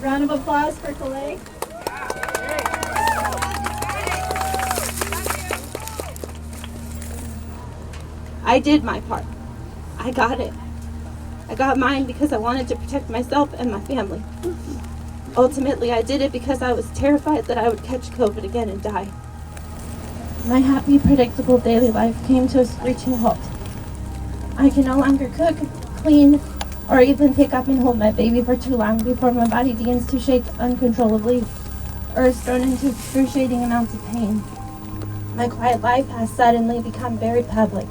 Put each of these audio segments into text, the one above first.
Round of applause for Calais. I did my part. I got it. I got mine because I wanted to protect myself and my family. Ultimately, I did it because I was terrified that I would catch COVID again and die. My happy, predictable daily life came to a screeching halt. I can no longer cook, clean, or even pick up and hold my baby for too long before my body begins to shake uncontrollably or is thrown into excruciating amounts of pain. My quiet life has suddenly become very public.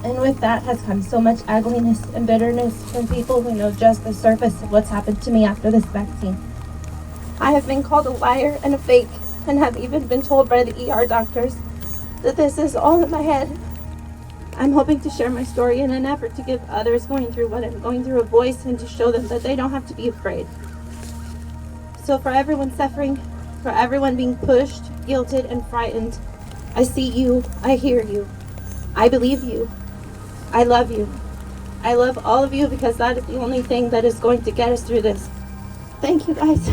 And with that has come so much ugliness and bitterness from people who know just the surface of what's happened to me after this vaccine. I have been called a liar and a fake, and have even been told by the ER doctors that this is all in my head. I'm hoping to share my story in an effort to give others going through what I'm going through a voice and to show them that they don't have to be afraid. So for everyone suffering, for everyone being pushed, guilted, and frightened, I see you, I hear you, I believe you, I love you. I love all of you because that is the only thing that is going to get us through this. Thank you, guys.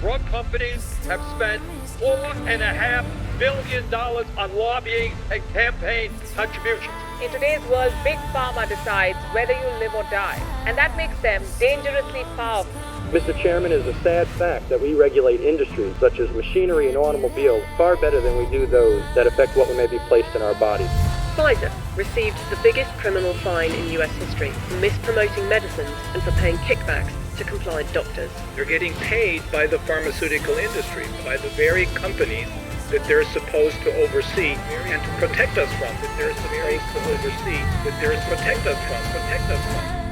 Drug companies have spent $4.5 billion on lobbying and campaign contributions. In today's world, Big Pharma decides whether you live or die, and that makes them dangerously powerful. Mr. Chairman, it is a sad fact that we regulate industries such as machinery and automobiles far better than we do those that affect what may be placed in our bodies. Pfizer received the biggest criminal fine in US history for mispromoting medicines and for paying kickbacks to compliant doctors. They're getting paid by the pharmaceutical industry, by the very companies that they're supposed to oversee and to protect us from, that they're supposed to oversee, that they're protect us from.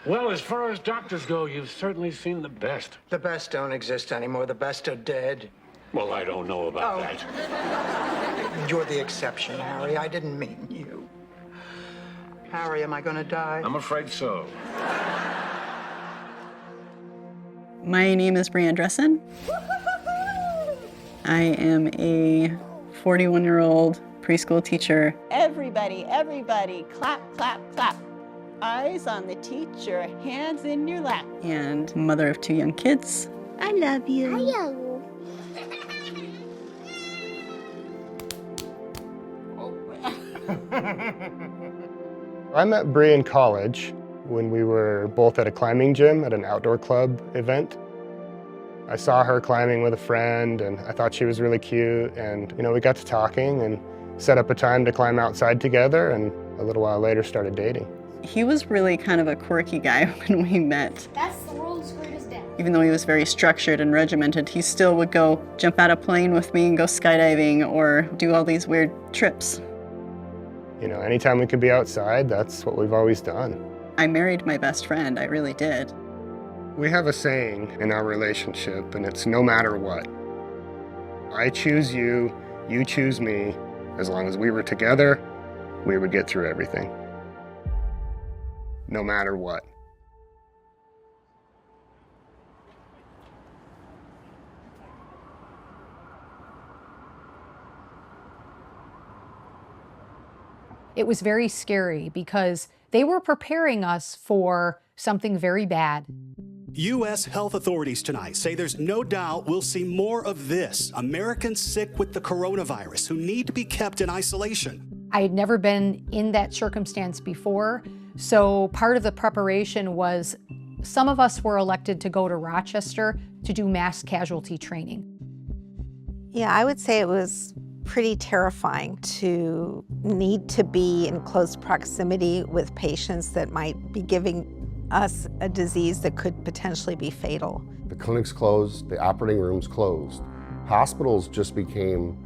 Well, as far as doctors go, you've certainly seen the best. The best don't exist anymore. The best are dead. Well, I don't know about that. You're the exception, Harry. I didn't mean you. Harry, am I gonna die? I'm afraid so. My name is Brianne Dressen. I am a 41-year-old preschool teacher. Everybody, clap, clap, clap. Eyes on the teacher, hands in your lap. And mother of 2 young kids. I love you. I love you. I met Bree in college when we were both at a climbing gym at an outdoor club event. I saw her climbing with a friend and I thought she was really cute, and we got to talking and set up a time to climb outside together, and a little while later started dating. He was really kind of a quirky guy when we met. That's the world's greatest dad. Even though he was very structured and regimented, he still would go jump out a plane with me and go skydiving or do all these weird trips. Anytime we could be outside, that's what we've always done. I married my best friend, I really did. We have a saying in our relationship, and it's no matter what. I choose you, you choose me. As long as we were together, we would get through everything. No matter what. It was very scary because they were preparing us for something very bad. U.S. health authorities tonight say there's no doubt we'll see more of this. Americans sick with the coronavirus who need to be kept in isolation. I had never been in that circumstance before, so part of the preparation was some of us were elected to go to Rochester to do mass casualty training. Yeah, I would say it was pretty terrifying to need to be in close proximity with patients that might be giving us a disease that could potentially be fatal. The clinics closed, the operating rooms closed. Hospitals just became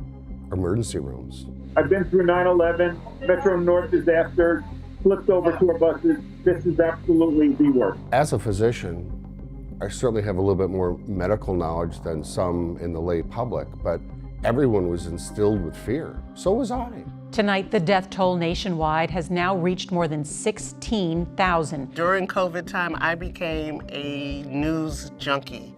emergency rooms. I've been through 9/11, Metro North disaster, flipped over tour buses. This is absolutely the worst. As a physician, I certainly have a little bit more medical knowledge than some in the lay public, but everyone was instilled with fear. So was I. Tonight, the death toll nationwide has now reached more than 16,000. During COVID time, I became a news junkie.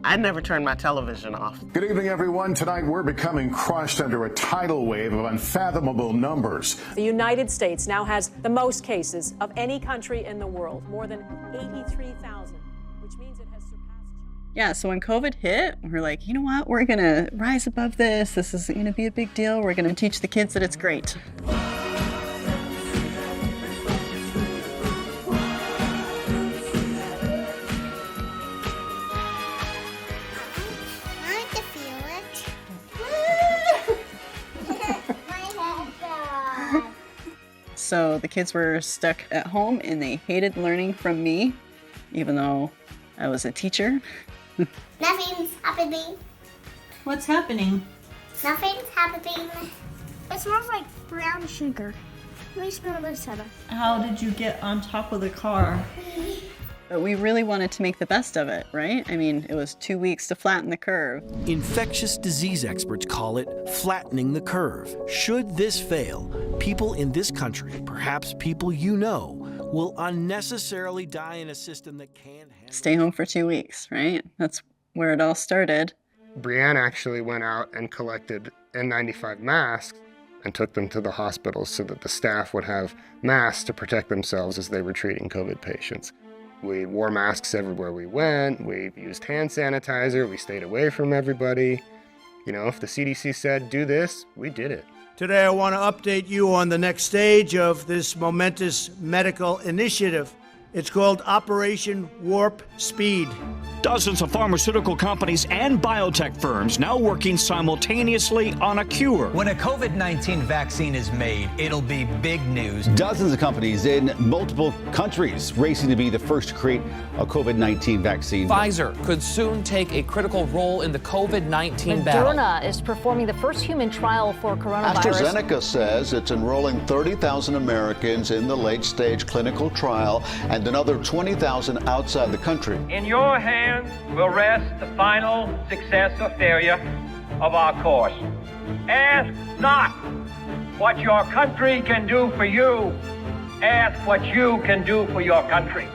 I never turned my television off. Good evening, everyone. Tonight, we're becoming crushed under a tidal wave of unfathomable numbers. The United States now has the most cases of any country in the world, more than 83,000, which means it has surpassed. Yeah, so when COVID hit, we're like, you know what? We're gonna rise above this. This is gonna be a big deal. We're gonna teach the kids that it's great. So the kids were stuck at home and they hated learning from me, even though I was a teacher. Nothing's happening. What's happening? Nothing's happening. It smells like brown sugar. Let me smell this other. How did you get on top of the car? But we really wanted to make the best of it, right? I mean, it was 2 weeks to flatten the curve. Infectious disease experts call it flattening the curve. Should this fail, people in this country, perhaps people you know, will unnecessarily die in a system that can't handle. Stay home for 2 weeks, right? That's where it all started. Brianne actually went out and collected N95 masks and took them to the hospitals so that the staff would have masks to protect themselves as they were treating COVID patients. We wore masks everywhere we went, we used hand sanitizer, we stayed away from everybody. You know, if the CDC said do this, we did it. Today I want to update you on the next stage of this momentous medical initiative. It's called Operation Warp Speed. Dozens of pharmaceutical companies and biotech firms now working simultaneously on a cure. When a COVID-19 vaccine is made, it'll be big news. Dozens of companies in multiple countries racing to be the first to create a COVID-19 vaccine. Pfizer could soon take a critical role in the COVID-19 battle. Moderna is performing the first human trial for coronavirus. AstraZeneca says it's enrolling 30,000 Americans in the late-stage clinical trial and another 20,000 outside the country. In your hands will rest the final success or failure of our course. Ask not what your country can do for you. Ask what you can do for your country.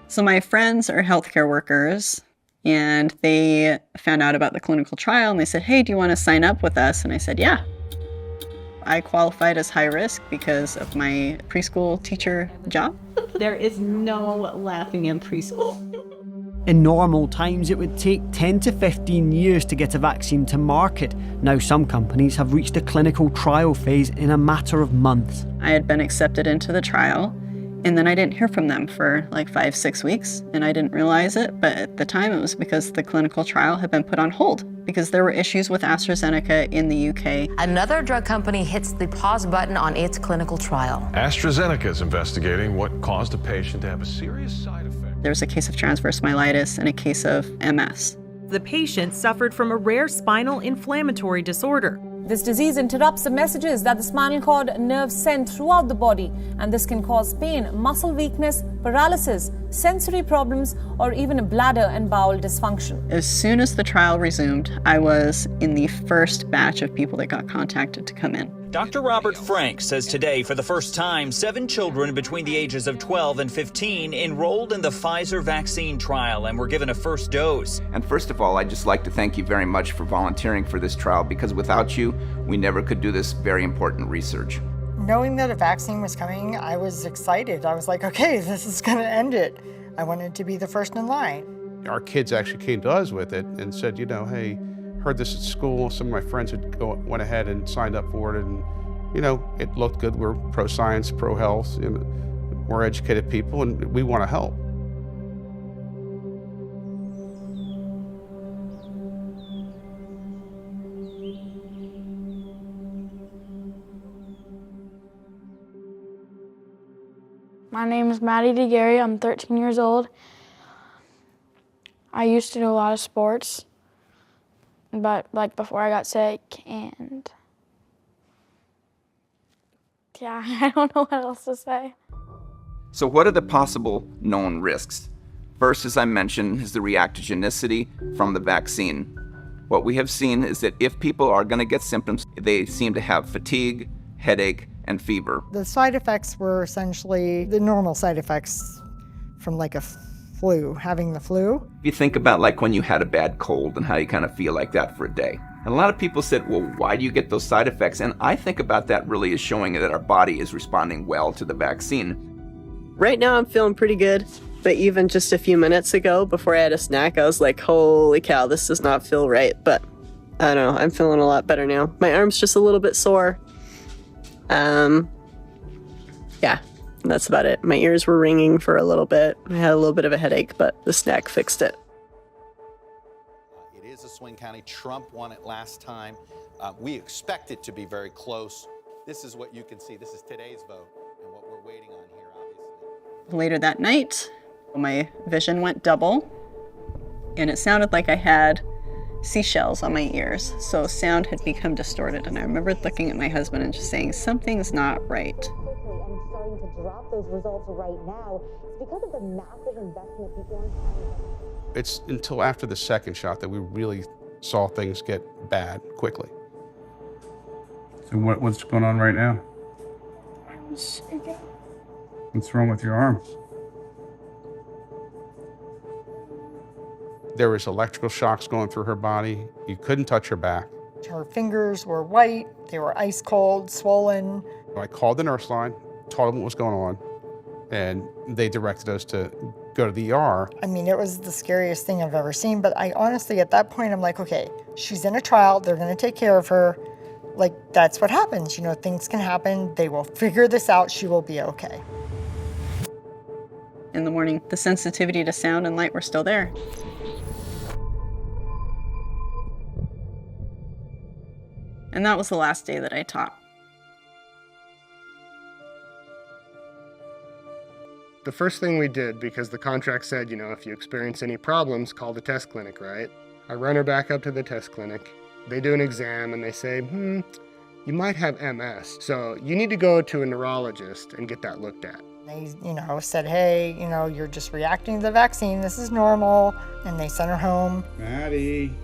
So my friends are healthcare workers, and they found out about the clinical trial, and they said, hey, do you want to sign up with us? And I said, yeah. I qualified as high risk because of my preschool teacher job. There is no laughing in preschool. In normal times, it would take 10 to 15 years to get a vaccine to market. Now some companies have reached the clinical trial phase in a matter of months. I had been accepted into the trial, and then I didn't hear from them for like 5-6 weeks, and I didn't realize it, but at the time it was because the clinical trial had been put on hold because there were issues with AstraZeneca in the UK. Another drug company hits the pause button on its clinical trial. AstraZeneca is investigating what caused a patient to have a serious side effect. There was a case of transverse myelitis and a case of MS. The patient suffered from a rare spinal inflammatory disorder. This disease interrupts the messages that the spinal cord nerves send throughout the body, and this can cause pain, muscle weakness, paralysis, sensory problems, or even a bladder and bowel dysfunction. As soon as the trial resumed, I was in the first batch of people that got contacted to come in. Dr. Robert Frank says today, for the first time, 7 children between the ages of 12 and 15 enrolled in the Pfizer vaccine trial and were given a first dose. And first of all, I'd just like to thank you very much for volunteering for this trial, because without you, we never could do this very important research. Knowing that a vaccine was coming, I was excited. I was like, okay, this is going to end it. I wanted to be the first in line. Our kids actually came to us with it and said, you know, hey, heard this at school. Some of my friends went ahead and signed up for it, and you know, it looked good. We're pro-science, pro-health, you know, we're educated people, and we want to help. My name is Maddie DeGarry. I'm 13 years old. I used to do a lot of sports, but like before I got sick, and yeah, I don't know what else to say. So what are the possible known risks? First, as I mentioned, is the reactogenicity from the vaccine. What we have seen is that if people are going to get symptoms, they seem to have fatigue, headache, and fever. The side effects were essentially the normal side effects from like a flu, having the flu. If you think about like when you had a bad cold and how you kind of feel like that for a day. And a lot of people said, well, why do you get those side effects? And I think about that really as showing that our body is responding well to the vaccine. Right now I'm feeling pretty good, but even just a few minutes ago before I had a snack, I was like, holy cow, this does not feel right. But I don't know, I'm feeling a lot better now. My arm's just a little bit sore. Yeah, that's about it. My ears were ringing for a little bit. I had a little bit of a headache, but the snack fixed it. It is a swing county. Trump won it last time. We expect it to be very close. This is what you can see. This is today's vote and what we're waiting on here, obviously. Later that night, my vision went double, and it sounded like I had seashells on my ears, so sound had become distorted. And I remember looking at my husband and just saying, something's not right. And starting to drop those results right now. It's because of the massive investment people. It's until after the second shot that we really saw things get bad quickly. So what's going on right now? I'm shaking. What's wrong with your arm? There was electrical shocks going through her body. You couldn't touch her back. Her fingers were white, they were ice cold, swollen. I called the nurse line, told them what was going on, and they directed us to go to the ER. I mean, it was the scariest thing I've ever seen, but I honestly, at that point, I'm like, okay, she's in a trial, they're gonna take care of her. Like, that's what happens, you know, things can happen, they will figure this out, she will be okay. In the morning, the sensitivity to sound and light were still there. And that was the last day that I taught. The first thing we did, because the contract said, you know, if you experience any problems, call the test clinic, right? I run her back up to the test clinic. They do an exam and they say, you might have MS. So you need to go to a neurologist and get that looked at. They, you know, said, hey, you know, you're just reacting to the vaccine, this is normal. And they sent her home. Maddie.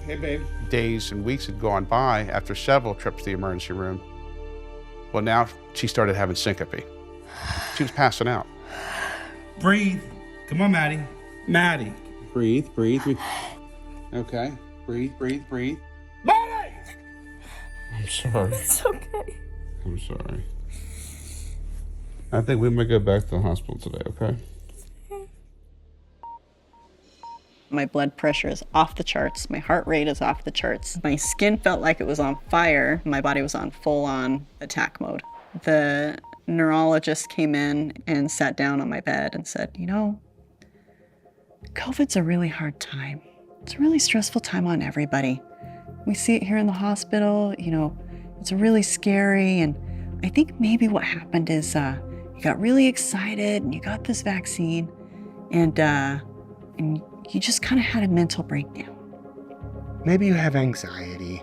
Hey, babe. Days and weeks had gone by after several trips to the emergency room. Well, now she started having syncope. She was passing out. Breathe. Come on, Maddie. Maddie. Breathe, breathe. Okay. Breathe, breathe, breathe. Maddie! I'm sorry. It's okay. I'm sorry. I think we might go back to the hospital today, okay? My blood pressure is off the charts. My heart rate is off the charts. My skin felt like it was on fire. My body was on full-on attack mode. The neurologist came in and sat down on my bed and said, you know, COVID's a really hard time. It's a really stressful time on everybody. We see it here in the hospital, you know, it's really scary. And I think maybe what happened is you got really excited and you got this vaccine and you just kind of had a mental breakdown. Maybe you have anxiety.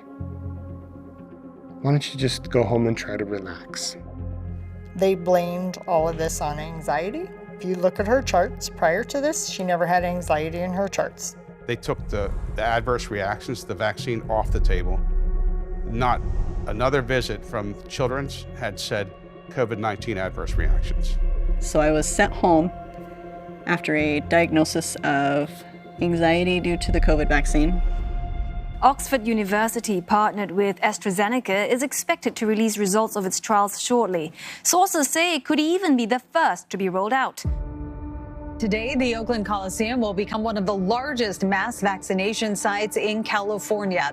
Why don't you just go home and try to relax? They blamed all of this on anxiety. If you look at her charts prior to this, she never had anxiety in her charts. They took the adverse reactions to the vaccine off the table. Not another visit from Children's had said COVID-19 adverse reactions. So I was sent home after a diagnosis of anxiety due to the COVID vaccine. Oxford University, partnered with AstraZeneca, is expected to release results of its trials shortly. Sources say it could even be the first to be rolled out. Today, the Oakland Coliseum will become one of the largest mass vaccination sites in California.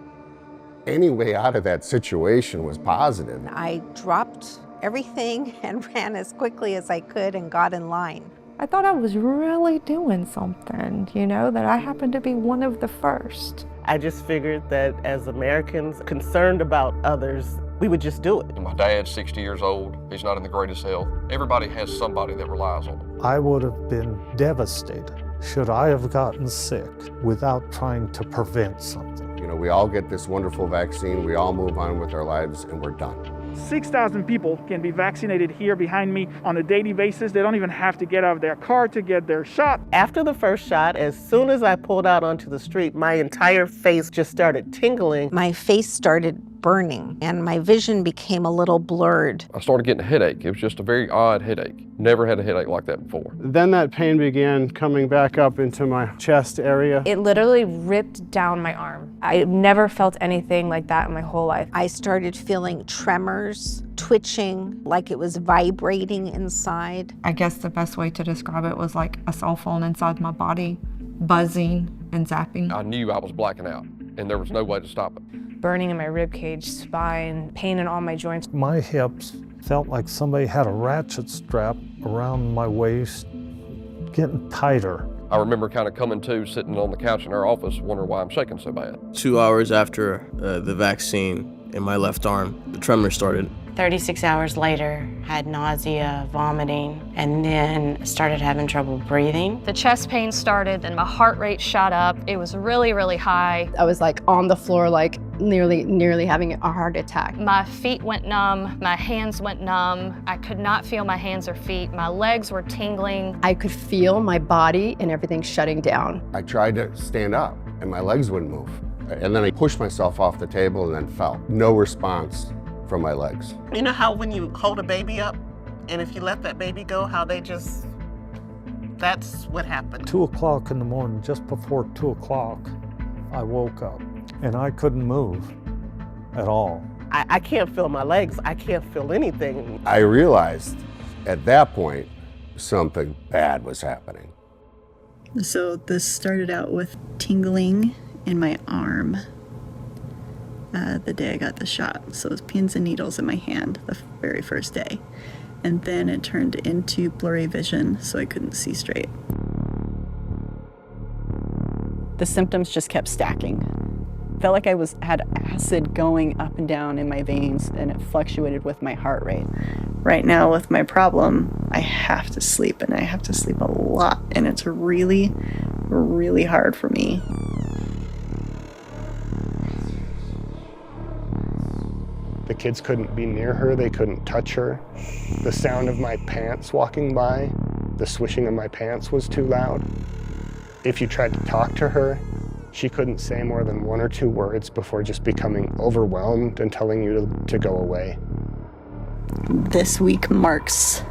Any way out of that situation was positive. I dropped everything and ran as quickly as I could and got in line. I thought I was really doing something, you know, that I happened to be one of the first. I just figured that as Americans concerned about others, we would just do it. My dad's 60 years old. He's not in the greatest health. Everybody has somebody that relies on them. I would have been devastated should I have gotten sick without trying to prevent something. You know, we all get this wonderful vaccine, we all move on with our lives, and we're done. 6,000 people can be vaccinated here behind me on a daily basis. They don't even have to get out of their car to get their shot. After the first shot, as soon as I pulled out onto the street, my entire face just started tingling. My face started burning and my vision became a little blurred. I started getting a headache. It was just a very odd headache. Never had a headache like that before. Then that pain began coming back up into my chest area. It literally ripped down my arm. I never felt anything like that in my whole life. I started feeling tremors, twitching, like it was vibrating inside. I guess the best way to describe it was like a cell phone inside my body, buzzing and zapping. I knew I was blacking out, and there was no way to stop it. Burning in my rib cage, spine, pain in all my joints. My hips felt like somebody had a ratchet strap around my waist, getting tighter. I remember kind of coming to, sitting on the couch in our office, wondering why I'm shaking so bad. 2 hours after the vaccine in my left arm, the tremor started. 36 hours later, had nausea, vomiting, and then started having trouble breathing. The chest pain started and my heart rate shot up. It was really, really high. I was like on the floor, like nearly having a heart attack. My feet went numb, my hands went numb. I could not feel my hands or feet. My legs were tingling. I could feel my body and everything shutting down. I tried to stand up and my legs wouldn't move. And then I pushed myself off the table and then fell. No response from my legs. You know how when you hold a baby up, and if you let that baby go, how they just, that's what happened. 2 o'clock in the morning, just before 2 o'clock, I woke up and I couldn't move at all. I can't feel my legs, I can't feel anything. I realized at that point, something bad was happening. So this started out with tingling in my arm. The day I got the shot. So it was pins and needles in my hand the very first day. And then it turned into blurry vision, so I couldn't see straight. The symptoms just kept stacking. Felt like I had acid going up and down in my veins, and it fluctuated with my heart rate. Right now with my problem, I have to sleep, and I have to sleep a lot, and it's really, really hard for me. The kids couldn't be near her, they couldn't touch her. The sound of my pants walking by, the swishing of my pants was too loud. If you tried to talk to her, she couldn't say more than 1 or 2 words before just becoming overwhelmed and telling you to go away. This week marks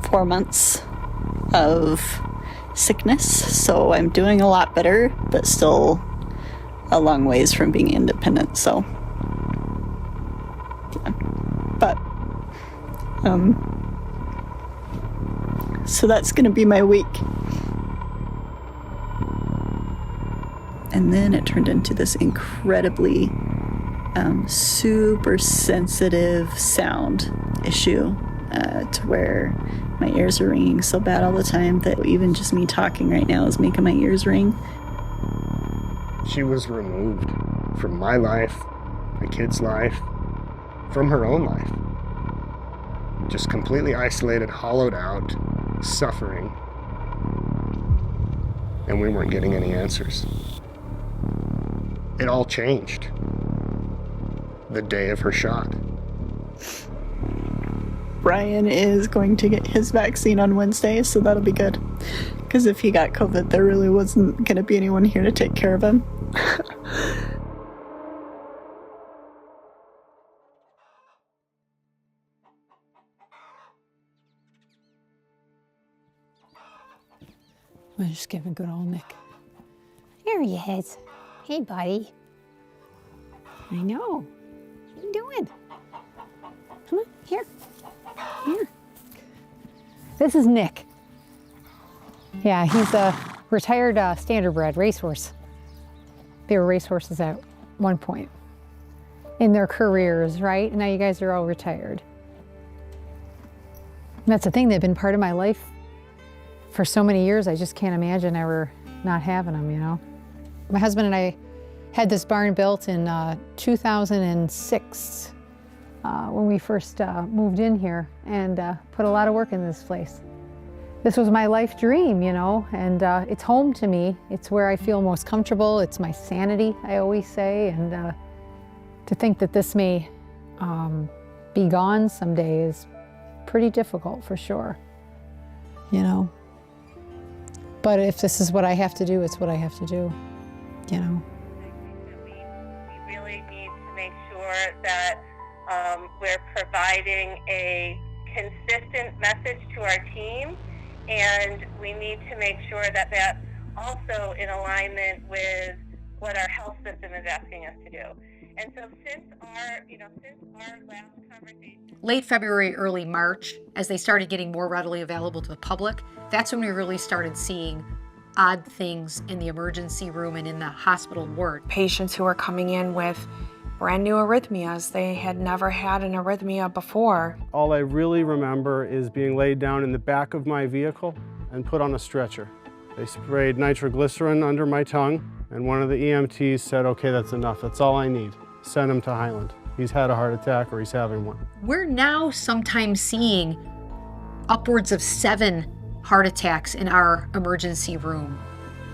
4 months of sickness, so I'm doing a lot better, but still a long ways from being independent, so. But, so that's gonna be my week. And then it turned into this incredibly super sensitive sound issue to where my ears are ringing so bad all the time that even just me talking right now is making my ears ring. She was removed from my life, my kid's life, from her own life. Just completely isolated, hollowed out, suffering. And we weren't getting any answers. It all changed the day of her shot. Brian is going to get his vaccine on Wednesday, so that'll be good. Because if he got COVID, there really wasn't going to be anyone here to take care of him. We'll just give a good old Nick. There he is. Hey, buddy. I know. What are you doing? Come on, here. Here. This is Nick. Yeah, he's a retired standardbred racehorse. They were racehorses at one point in their careers, right? And now you guys are all retired. And that's the thing, they've been part of my life for so many years. I just can't imagine ever not having them, you know? My husband and I had this barn built in 2006. when we first moved in here and put a lot of work in this place. This was my life dream, you know, and it's home to me. It's where I feel most comfortable. It's my sanity, I always say, and to think that this may be gone someday is pretty difficult for sure, you know. But if this is what I have to do, it's what I have to do, you know. We really need to make sure that we're providing a consistent message to our team, and we need to make sure that that's also in alignment with what our health system is asking us to do. And so since our last conversation... Late February, early March, as they started getting more readily available to the public, that's when we really started seeing odd things in the emergency room and in the hospital ward. Patients who are coming in with brand new arrhythmias. They had never had an arrhythmia before. All I really remember is being laid down in the back of my vehicle and put on a stretcher. They sprayed nitroglycerin under my tongue, and one of the EMTs said, okay, that's enough, that's all I need. Send him to Highland. He's had a heart attack or he's having one. We're now sometimes seeing upwards of 7 heart attacks in our emergency room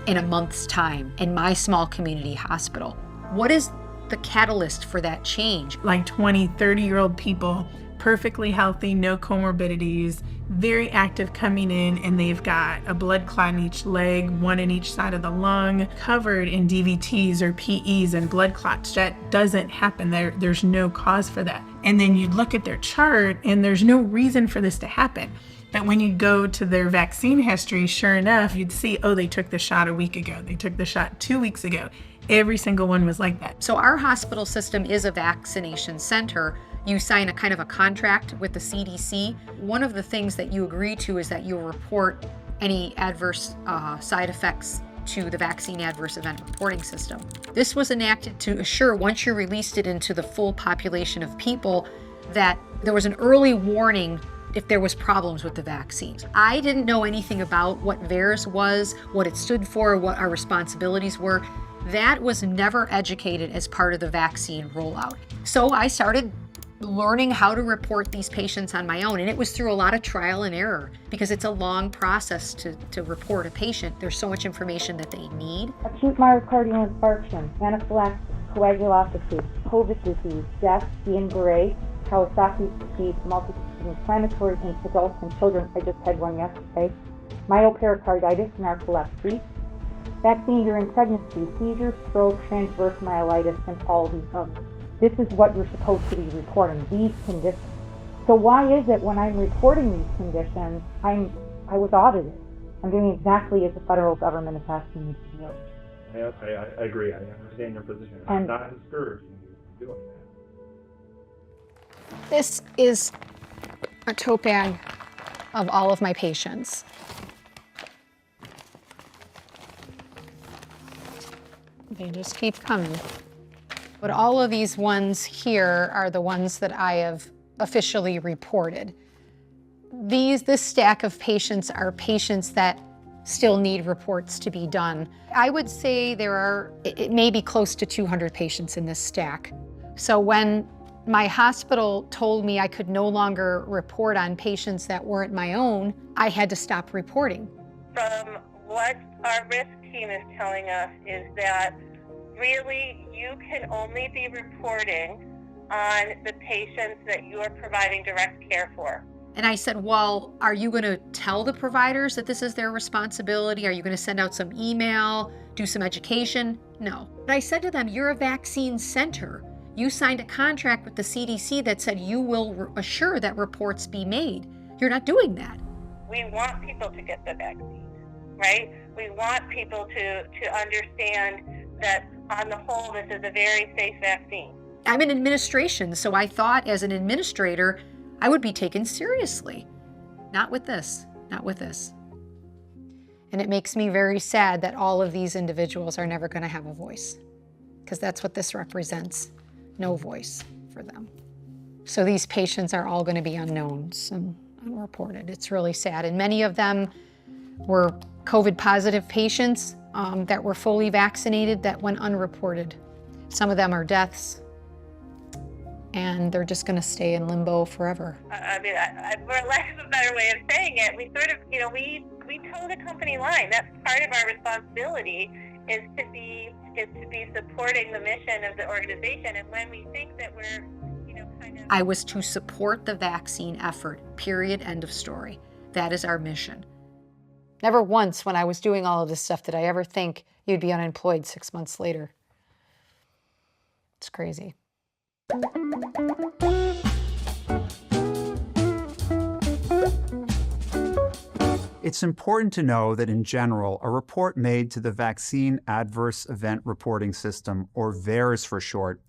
in a month's time in my small community hospital. What is the catalyst for that change? Like 20, 30-year-old people, perfectly healthy, no comorbidities, very active coming in, and they've got a blood clot in each leg, one in each side of the lung, covered in DVTs or PEs and blood clots. That doesn't happen. There's no cause for that. And then you look at their chart, and there's no reason for this to happen. But when you go to their vaccine history, sure enough, you'd see, oh, they took the shot a week ago. They took the shot 2 weeks ago. Every single one was like that. So our hospital system is a vaccination center. You sign a kind of a contract with the CDC. One of the things that you agree to is that you'll report any adverse side effects to the vaccine adverse event reporting system. This was enacted to assure, once you released it into the full population of people, that there was an early warning if there was problems with the vaccines. I didn't know anything about what VAERS was, what it stood for, what our responsibilities were. That was never educated as part of the vaccine rollout. So I started learning how to report these patients on my own, and it was through a lot of trial and error because it's a long process to report a patient. There's so much information that they need. Acute myocardial infarction, anaphylaxis, coagulopathy, COVID disease, death, Guillain-Barré, Kawasaki disease, multi-system inflammatory in adults and children. I just had one yesterday. Myopericarditis, narcolepsy, vaccine during pregnancy, seizure, stroke, transverse myelitis, and all these others. This is what you're supposed to be reporting, these conditions. So why is it when I'm reporting these conditions, I was audited? I'm doing exactly as the federal government is asking me to do. I agree. I understand your position. I'm not discouraging you from doing that. This is a tote bag of all of my patients. They just keep coming. But all of these ones here are the ones that I have officially reported. This stack of patients are patients that still need reports to be done. I would say it may be close to 200 patients in this stack. So when my hospital told me I could no longer report on patients that weren't my own, I had to stop reporting. From what our risk team is telling us is that really you can only be reporting on the patients that you are providing direct care for. And I said, well, are you going to tell the providers that this is their responsibility? Are you going to send out some email, do some education? No. But I said to them, you're a vaccine center. You signed a contract with the CDC that said you will assure that reports be made. You're not doing that. We want people to get the vaccine, right? We want people to understand that on the whole, this is a very safe vaccine. I'm in administration, so I thought as an administrator, I would be taken seriously. Not with this, not with this. And it makes me very sad that all of these individuals are never going to have a voice, because that's what this represents, no voice for them. So these patients are all going to be unknowns and unreported. It's really sad. And many of them were COVID positive patients that were fully vaccinated that went unreported. Some of them are deaths. and they're just going to stay in limbo forever. I mean, for lack of a better way of saying it, we sort of, we toe the company line. That's part of our responsibility is to be supporting the mission of the organization. And when we think that we're, I was to support the vaccine effort, period, end of story. That is our mission. Never once when I was doing all of this stuff did I ever think you'd be unemployed 6 months later. It's crazy. It's important to know that in general, a report made to the Vaccine Adverse Event Reporting System, or VAERS for short,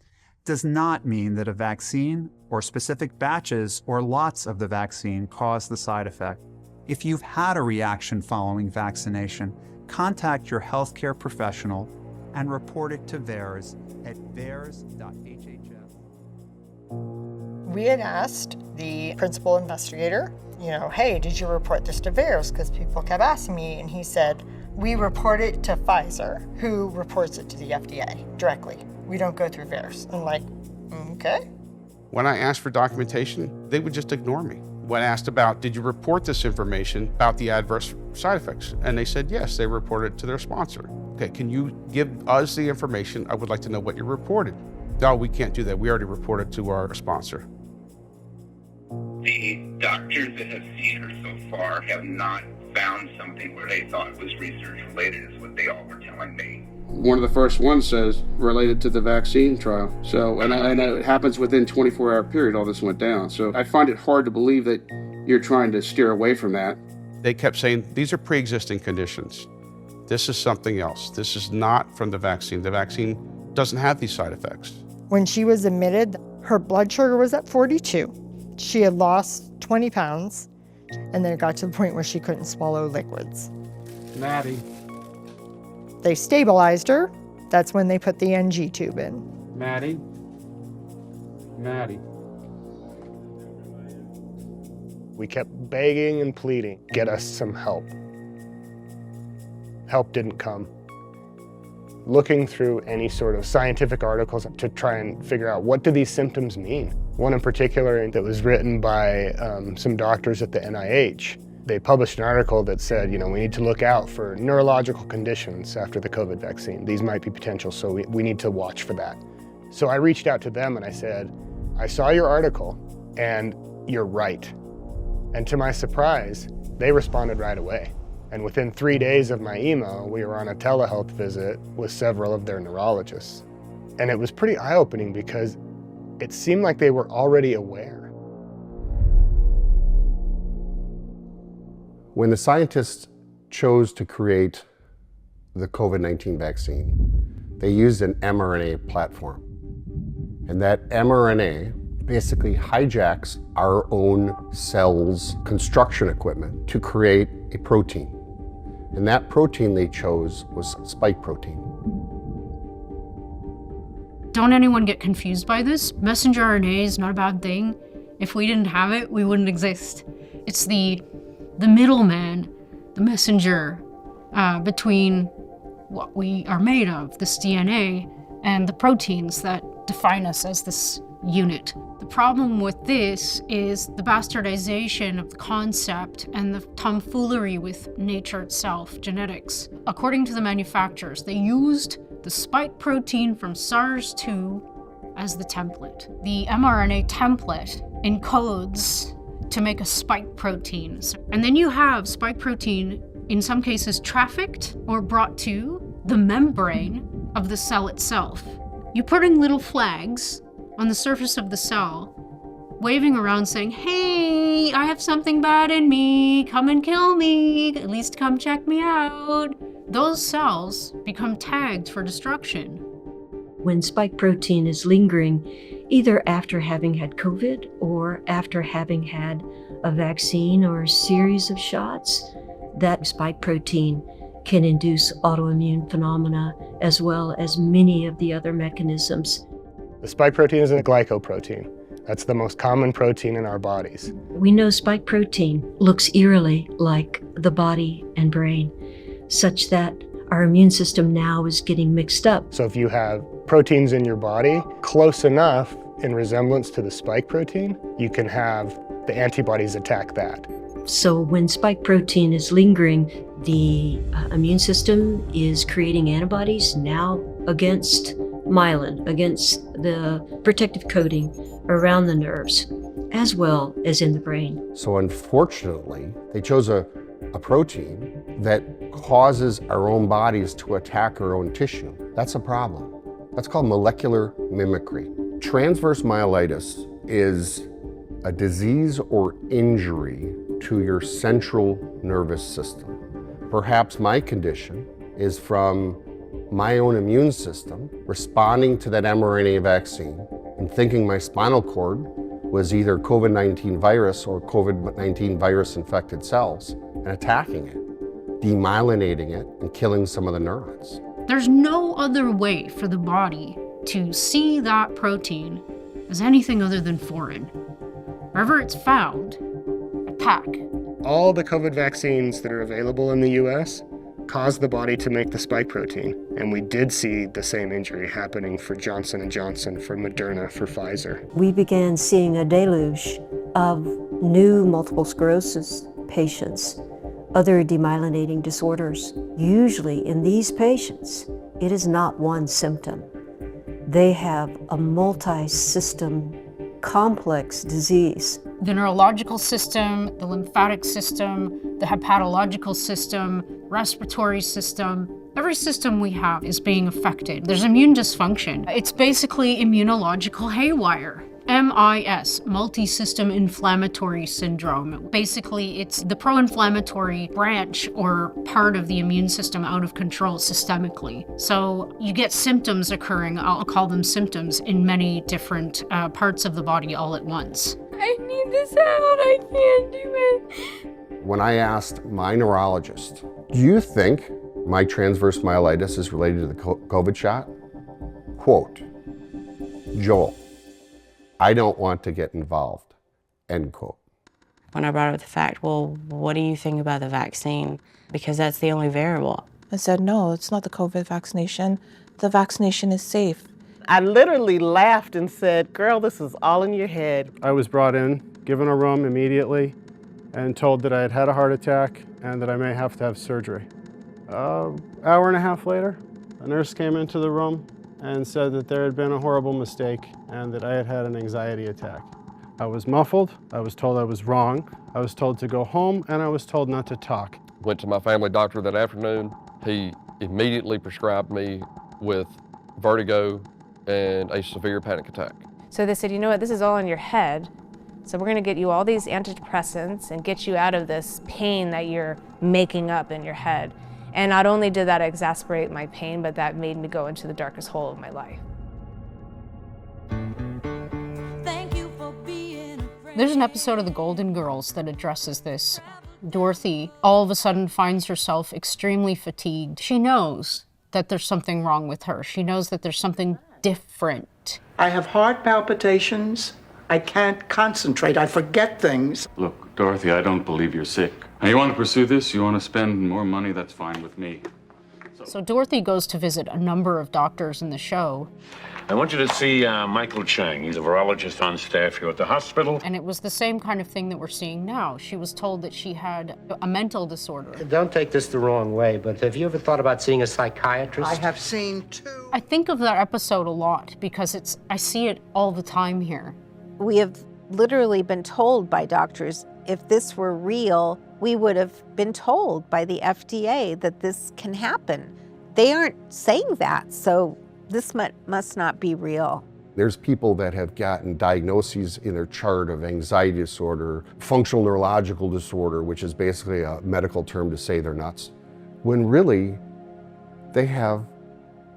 does not mean that a vaccine or specific batches or lots of the vaccine cause the side effect. If you've had a reaction following vaccination, contact your healthcare professional and report it to VAERS at vaers.hhs. We had asked the principal investigator, hey, did you report this to VAERS? Because people kept asking me, and he said, we report it to Pfizer, who reports it to the FDA directly. We don't go through VAERS. I'm like, okay. When I asked for documentation, they would just ignore me. When asked about, did you report this information about the adverse side effects? And they said, yes, they reported it to their sponsor. Okay, can you give us the information? I would like to know what you reported. No, we can't do that. We already reported to our sponsor. The doctors that have seen her so far have not found something where they thought it was research related, is what they all were telling me. One of the first ones says related to the vaccine trial. So, and it happens within 24-hour period, all this went down. So I find it hard to believe that you're trying to steer away from that. They kept saying, these are pre-existing conditions. This is something else. This is not from the vaccine. The vaccine doesn't have these side effects. When she was admitted, her blood sugar was at 42. She had lost 20 pounds, and then it got to the point where she couldn't swallow liquids. Maddie. They stabilized her. That's when they put the NG tube in. Maddie. We kept begging and pleading, get us some help. Help didn't come. Looking through any sort of scientific articles to try and figure out what do these symptoms mean. One in particular that was written by some doctors at the NIH. They published an article that said, we need to look out for neurological conditions after the COVID vaccine. These might be potential, so we need to watch for that. So I reached out to them and I said, I saw your article and you're right. And to my surprise, they responded right away. And within 3 days of my email, we were on a telehealth visit with several of their neurologists. And it was pretty eye-opening because it seemed like they were already aware. When the scientists chose to create the COVID-19 vaccine, they used an mRNA platform. And that mRNA basically hijacks our own cells' construction equipment to create a protein. And that protein they chose was spike protein. Don't anyone get confused by this. Messenger RNA is not a bad thing. If we didn't have it, we wouldn't exist. It's the middleman, the messenger between what we are made of, this DNA, and the proteins that define us as this unit. The problem with this is the bastardization of the concept and the tomfoolery with nature itself, genetics. According to the manufacturers, they used the spike protein from SARS-2 as the template. The mRNA template encodes to make a spike protein. And then you have spike protein, in some cases, trafficked or brought to the membrane of the cell itself. You're putting little flags on the surface of the cell, waving around saying, hey, I have something bad in me, come and kill me, at least come check me out. Those cells become tagged for destruction. When spike protein is lingering, either after having had COVID or after having had a vaccine or a series of shots, that spike protein can induce autoimmune phenomena as well as many of the other mechanisms. The spike protein is a glycoprotein. That's the most common protein in our bodies. We know spike protein looks eerily like the body and brain, such that our immune system now is getting mixed up. So if you have proteins in your body close enough, in resemblance to the spike protein, you can have the antibodies attack that. So when spike protein is lingering, the immune system is creating antibodies now against myelin, against the protective coating around the nerves, as well as in the brain. So unfortunately, they chose a protein that causes our own bodies to attack our own tissue. That's a problem. That's called molecular mimicry. Transverse myelitis is a disease or injury to your central nervous system. Perhaps my condition is from my own immune system responding to that mRNA vaccine and thinking my spinal cord was either COVID-19 virus or COVID-19 virus infected cells and attacking it, demyelinating it, and killing some of the neurons. There's no other way for the body to see that protein as anything other than foreign. Wherever it's found, attack. All the COVID vaccines that are available in the US cause the body to make the spike protein. And we did see the same injury happening for Johnson & Johnson, for Moderna, for Pfizer. We began seeing a deluge of new multiple sclerosis patients, other demyelinating disorders. Usually in these patients, it is not one symptom. They have a multi-system complex disease. The neurological system, the lymphatic system, the hepatological system, respiratory system, every system we have is being affected. There's immune dysfunction. It's basically immunological haywire. MIS, multi-system inflammatory syndrome. Basically, it's the pro-inflammatory branch or part of the immune system out of control systemically. So you get symptoms occurring, I'll call them symptoms, in many different parts of the body all at once. I need this out, I can't do it. When I asked my neurologist, do you think my transverse myelitis is related to the COVID shot? Quote, Joel, I don't want to get involved, end quote. When I brought up the fact, well, what do you think about the vaccine? Because that's the only variable. I said, no, it's not the COVID vaccination. The vaccination is safe. I literally laughed and said, girl, this is all in your head. I was brought in, given a room immediately, and told that I had had a heart attack and that I may have to have surgery. Hour and a half later, a nurse came into the room and said that there had been a horrible mistake and that I had had an anxiety attack. I was muffled, I was told I was wrong, I was told to go home, and I was told not to talk. Went to my family doctor that afternoon. He immediately prescribed me with vertigo and a severe panic attack. So they said, you know what, this is all in your head, so we're gonna get you all these antidepressants and get you out of this pain that you're making up in your head. And not only did that exacerbate my pain, but that made me go into the darkest hole of my life. There's an episode of The Golden Girls that addresses this. Dorothy all of a sudden finds herself extremely fatigued. She knows that there's something wrong with her. She knows that there's something different. I have heart palpitations. I can't concentrate. I forget things. Look, Dorothy, I don't believe you're sick. Now, you want to pursue this? You want to spend more money? That's fine with me. So Dorothy goes to visit a number of doctors in the show. I want you to see Michael Chang. He's a virologist on staff here at the hospital. And it was the same kind of thing that we're seeing now. She was told that she had a mental disorder. Don't take this the wrong way, but have you ever thought about seeing a psychiatrist? I have seen two. I think of that episode a lot because I see it all the time here. We have literally been told by doctors, if this were real, we would have been told by the FDA that this can happen. They aren't saying that, so this must not be real. There's people that have gotten diagnoses in their chart of anxiety disorder, functional neurological disorder, which is basically a medical term to say they're nuts, when really they have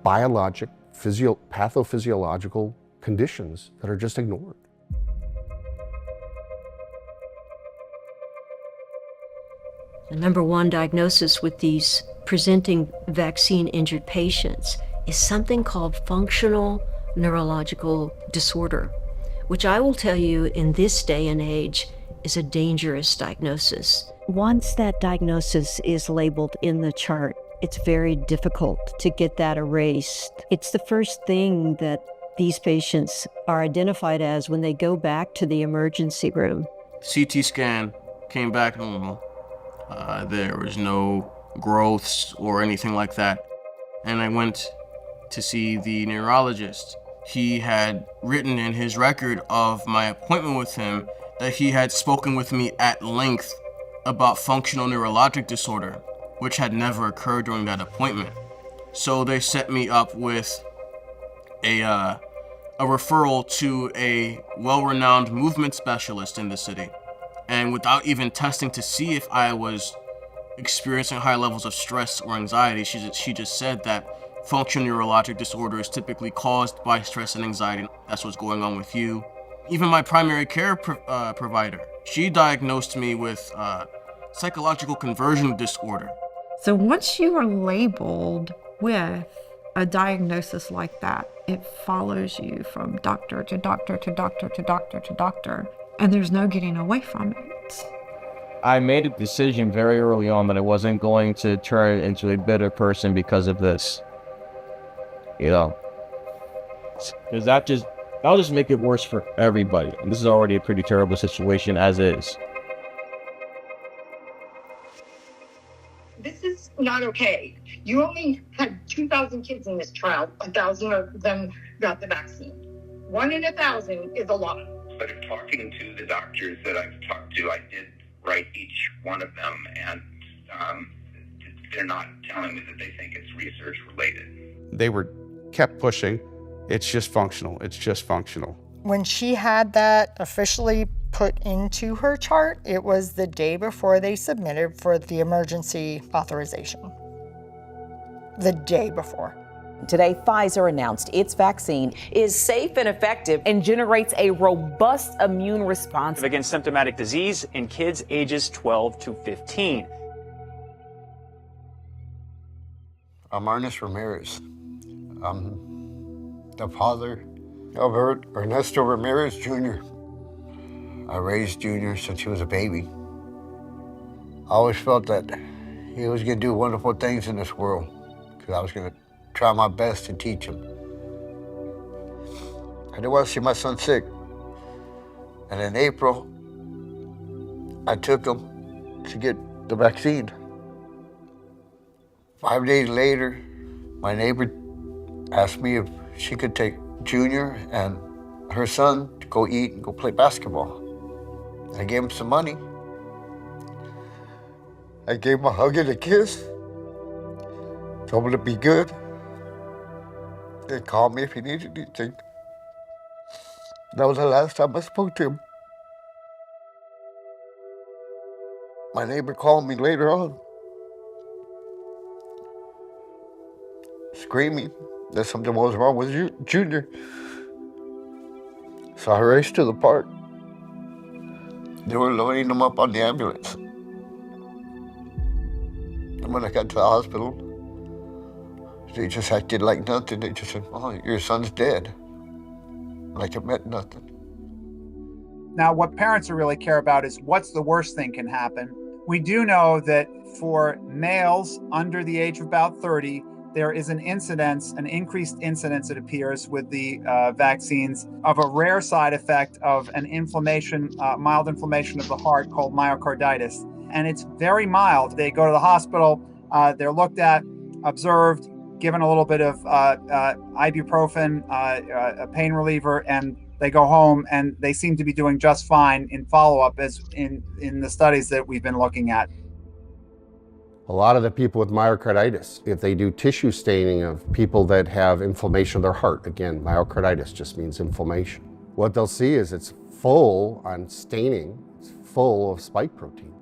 biologic, pathophysiological conditions that are just ignored. The number one diagnosis with these presenting vaccine-injured patients is something called functional neurological disorder, which I will tell you in this day and age is a dangerous diagnosis. Once that diagnosis is labeled in the chart, it's very difficult to get that erased. It's the first thing that these patients are identified as when they go back to the emergency room. CT scan came back normal. There was no growths or anything like that. And I went to see the neurologist. He had written in his record of my appointment with him that he had spoken with me at length about functional neurologic disorder, which had never occurred during that appointment. So they set me up with a referral to a well-renowned movement specialist in the city. And without even testing to see if I was experiencing high levels of stress or anxiety, she just said that functional neurologic disorder is typically caused by stress and anxiety. That's what's going on with you. Even my primary care provider, she diagnosed me with psychological conversion disorder. So once you are labeled with a diagnosis like that, it follows you from doctor to doctor to doctor to doctor to doctor, and there's no getting away from it. I made a decision very early on that I wasn't going to turn into a bitter person because of this. You know, because that'll just make it worse for everybody. And this is already a pretty terrible situation as is. This is not okay. You only had 2,000 kids in this trial. 1,000 of them got the vaccine. 1 in 1,000 is a lot. But in talking to the doctors that I've talked to, I did write each one of them, and they're not telling me that they think it's research related. They kept pushing. It's just functional. It's just functional. When she had that officially put into her chart, it was the day before they submitted for the emergency authorization. The day before. Today, Pfizer announced its vaccine is safe and effective and generates a robust immune response against symptomatic disease in kids ages 12 to 15. I'm Ernest Ramirez. I'm the father of Ernesto Ramirez Jr. I raised Junior since he was a baby. I always felt that he was going to do wonderful things in this world because I was going to try my best to teach him. I didn't want to see my son sick. And in April, I took him to get the vaccine. 5 days later, my neighbor asked me if she could take Junior and her son to go eat and go play basketball. I gave him some money. I gave him a hug and a kiss. Told him to be good. They called me if he needed anything. That was the last time I spoke to him. My neighbor called me later on, screaming that something was wrong with Junior. So I raced to the park. They were loading him up on the ambulance. And when I got to the hospital, they just acted like nothing. They just said, "Oh, your son's dead." Like it meant nothing. Now, what parents really care about is what's the worst thing can happen. We do know that for males under the age of about 30, there is an increased incidence, it appears, with the vaccines of a rare side effect of an inflammation, mild inflammation of the heart called myocarditis. And it's very mild. They go to the hospital, they're looked at, observed, given a little bit of ibuprofen, a pain reliever, and they go home, and they seem to be doing just fine in follow-up as in the studies that we've been looking at. A lot of the people with myocarditis, if they do tissue staining of people that have inflammation of their heart, again, myocarditis just means inflammation. What they'll see is it's full on staining, it's full of spike protein.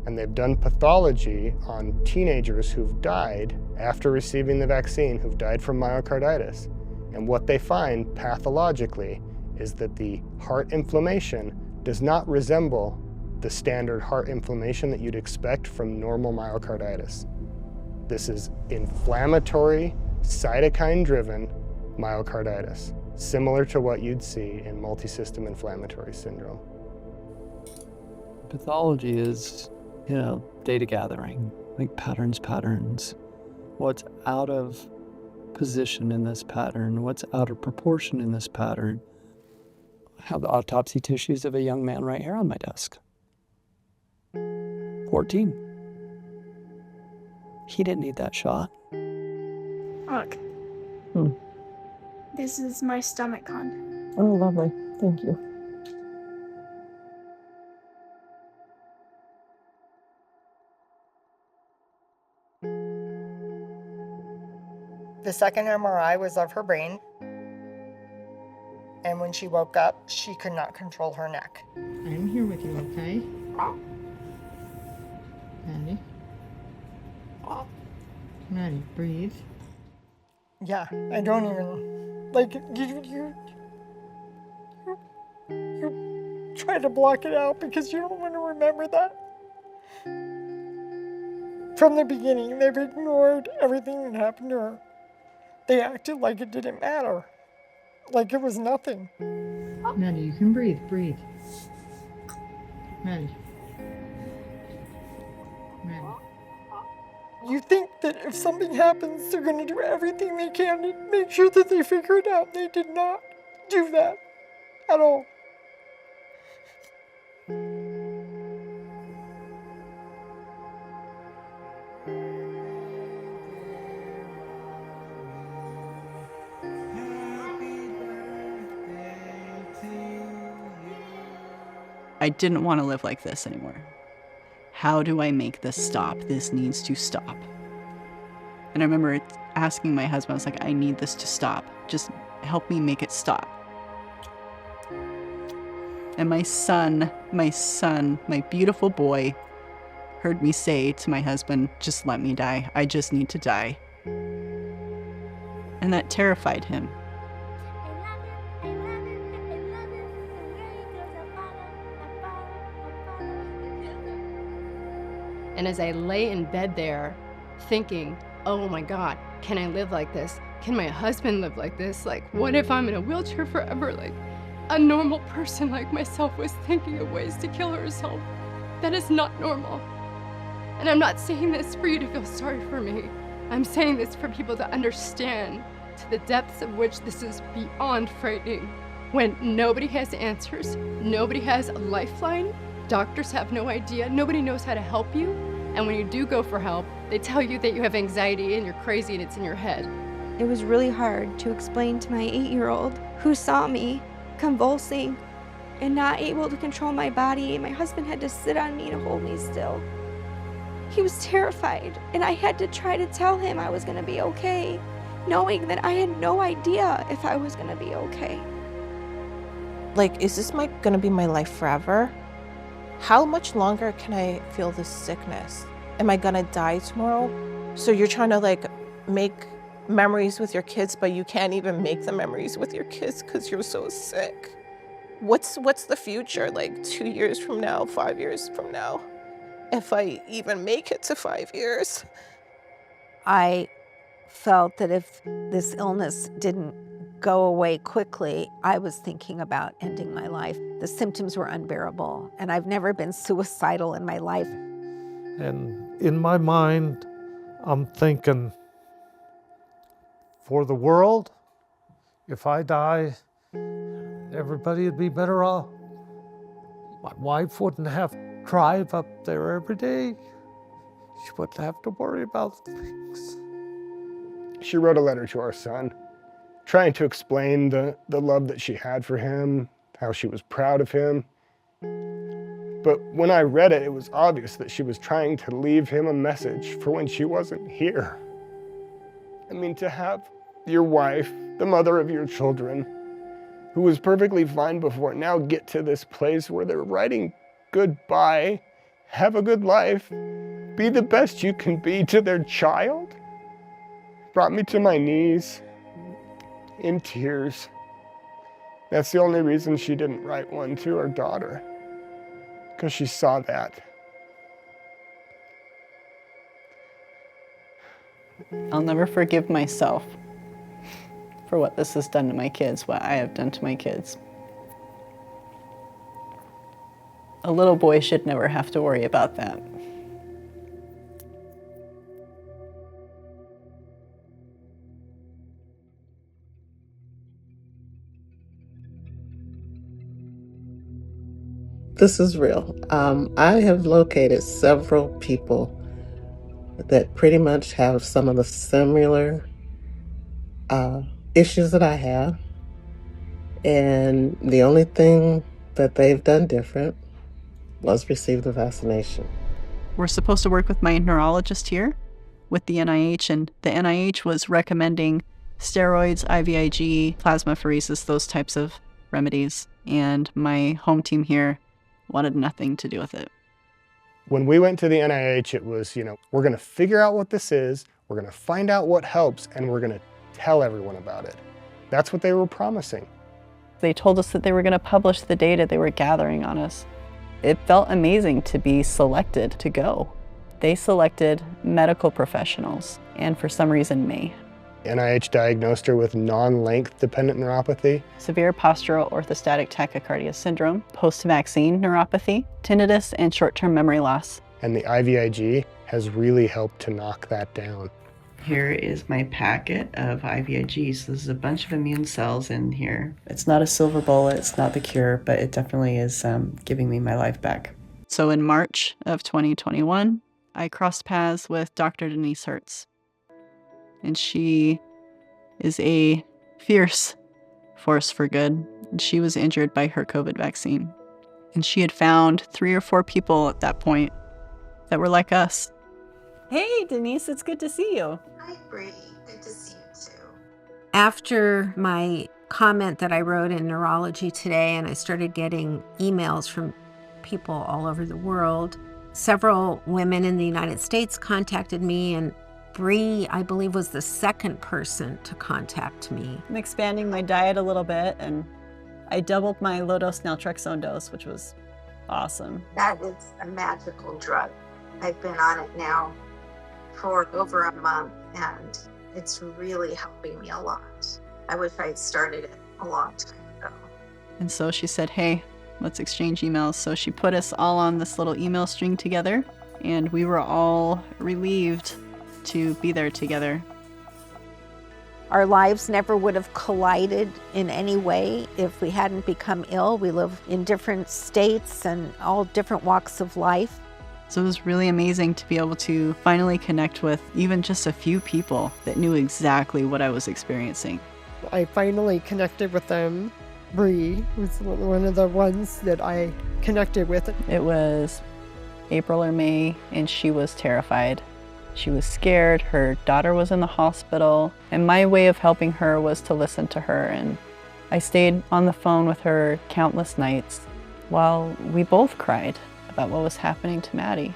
And they've done pathology on teenagers who've died after receiving the vaccine, who've died from myocarditis. And what they find pathologically is that the heart inflammation does not resemble the standard heart inflammation that you'd expect from normal myocarditis. This is inflammatory, cytokine-driven myocarditis, similar to what you'd see in multisystem inflammatory syndrome. Pathology is, data gathering, like patterns. What's out of position in this pattern? What's out of proportion in this pattern? I have the autopsy tissues of a young man right here on my desk. 14. He didn't need that shot. Look. This is my stomach con. Oh, lovely. Thank you. The second MRI was of her brain. And when she woke up, she could not control her neck. I'm here with you, okay? Maddie. Maddie, breathe. Yeah, I don't even, like, you try to block it out because you don't want to remember that. From the beginning, they've ignored everything that happened to her. They acted like it didn't matter, like it was nothing. Maddie, you can breathe, breathe. Maddie. Maddie. You think that if something happens, they're going to do everything they can to make sure that they figure it out. They did not do that at all. I didn't want to live like this anymore. How do I make this stop? This needs to stop. And I remember asking my husband, I was like, I need this to stop. Just help me make it stop. And my son, my beautiful boy, heard me say to my husband, just let me die. I just need to die. And that terrified him. And as I lay in bed there thinking, oh my God, can I live like this? Can my husband live like this? Like, what if I'm in a wheelchair forever? Like, a normal person like myself was thinking of ways to kill herself. That is not normal. And I'm not saying this for you to feel sorry for me. I'm saying this for people to understand to the depths of which this is beyond frightening. When nobody has answers, nobody has a lifeline, doctors have no idea, nobody knows how to help you. And when you do go for help, they tell you that you have anxiety and you're crazy and it's in your head. It was really hard to explain to my 8-year-old who saw me convulsing and not able to control my body. My husband had to sit on me to hold me still. He was terrified, and I had to try to tell him I was gonna be okay, knowing that I had no idea if I was gonna be okay. Like, is this gonna be my life forever? How much longer can I feel this sickness? Am I gonna die tomorrow? So you're trying to like make memories with your kids, but you can't even make the memories with your kids because you're so sick. What's the future, like 2 years from now, 5 years from now? If I even make it to 5 years. I felt that if this illness didn't go away quickly, I was thinking about ending my life. The symptoms were unbearable, and I've never been suicidal in my life. And in my mind, I'm thinking, for the world, if I die, everybody would be better off. My wife wouldn't have to drive up there every day. She wouldn't have to worry about things. She wrote a letter to our son, trying to explain the love that she had for him, how she was proud of him. But when I read it, it was obvious that she was trying to leave him a message for when she wasn't here. I mean, to have your wife, the mother of your children, who was perfectly fine before, now get to this place where they're writing goodbye, have a good life, be the best you can be to their child, brought me to my knees in tears. That's the only reason she didn't write one to her daughter, because she saw that. I'll never forgive myself for what this has done to my kids, what I have done to my kids. A little boy should never have to worry about that. This is real. I have located several people that pretty much have some of the similar issues that I have. And the only thing that they've done different was receive the vaccination. We're supposed to work with my neurologist here with the NIH, and the NIH was recommending steroids, IVIG, plasmapheresis, those types of remedies. And my home team here wanted nothing to do with it. When we went to the NIH, it was, we're going to figure out what this is, we're going to find out what helps, and we're going to tell everyone about it. That's what they were promising. They told us that they were going to publish the data they were gathering on us. It felt amazing to be selected to go. They selected medical professionals, and for some reason, me. NIH diagnosed her with non-length dependent neuropathy, severe postural orthostatic tachycardia syndrome, post-vaccine neuropathy, tinnitus, and short-term memory loss. and the IVIG has really helped to knock that down. Here is my packet of IVIG. So this is a bunch of immune cells in here. It's not a silver bullet, it's not the cure, but it definitely is giving me my life back. So in March of 2021, I crossed paths with Dr. Denise Hertz. And she is a fierce force for good. And she was injured by her COVID vaccine. And she had found 3 or 4 people at that point that were like us. Hey, Denise, it's good to see you. Hi, Bree. Good to see you too. After my comment that I wrote in Neurology Today, and I started getting emails from people all over the world, several women in the United States contacted me, and Bree, I believe, was the second person to contact me. I'm expanding my diet a little bit, and I doubled my low-dose naltrexone dose, which was awesome. That is a magical drug. I've been on it now for over a month, and it's really helping me a lot. I wish I had started it a long time ago. And so she said, hey, let's exchange emails. So she put us all on this little email string together, and we were all relieved to be there together. Our lives never would have collided in any way if we hadn't become ill. We live in different states and all different walks of life. So it was really amazing to be able to finally connect with even just a few people that knew exactly what I was experiencing. I finally connected with them. Bree was one of the ones that I connected with. It was April or May, and she was terrified. She was scared, her daughter was in the hospital, and my way of helping her was to listen to her. And I stayed on the phone with her countless nights while we both cried about what was happening to Maddie.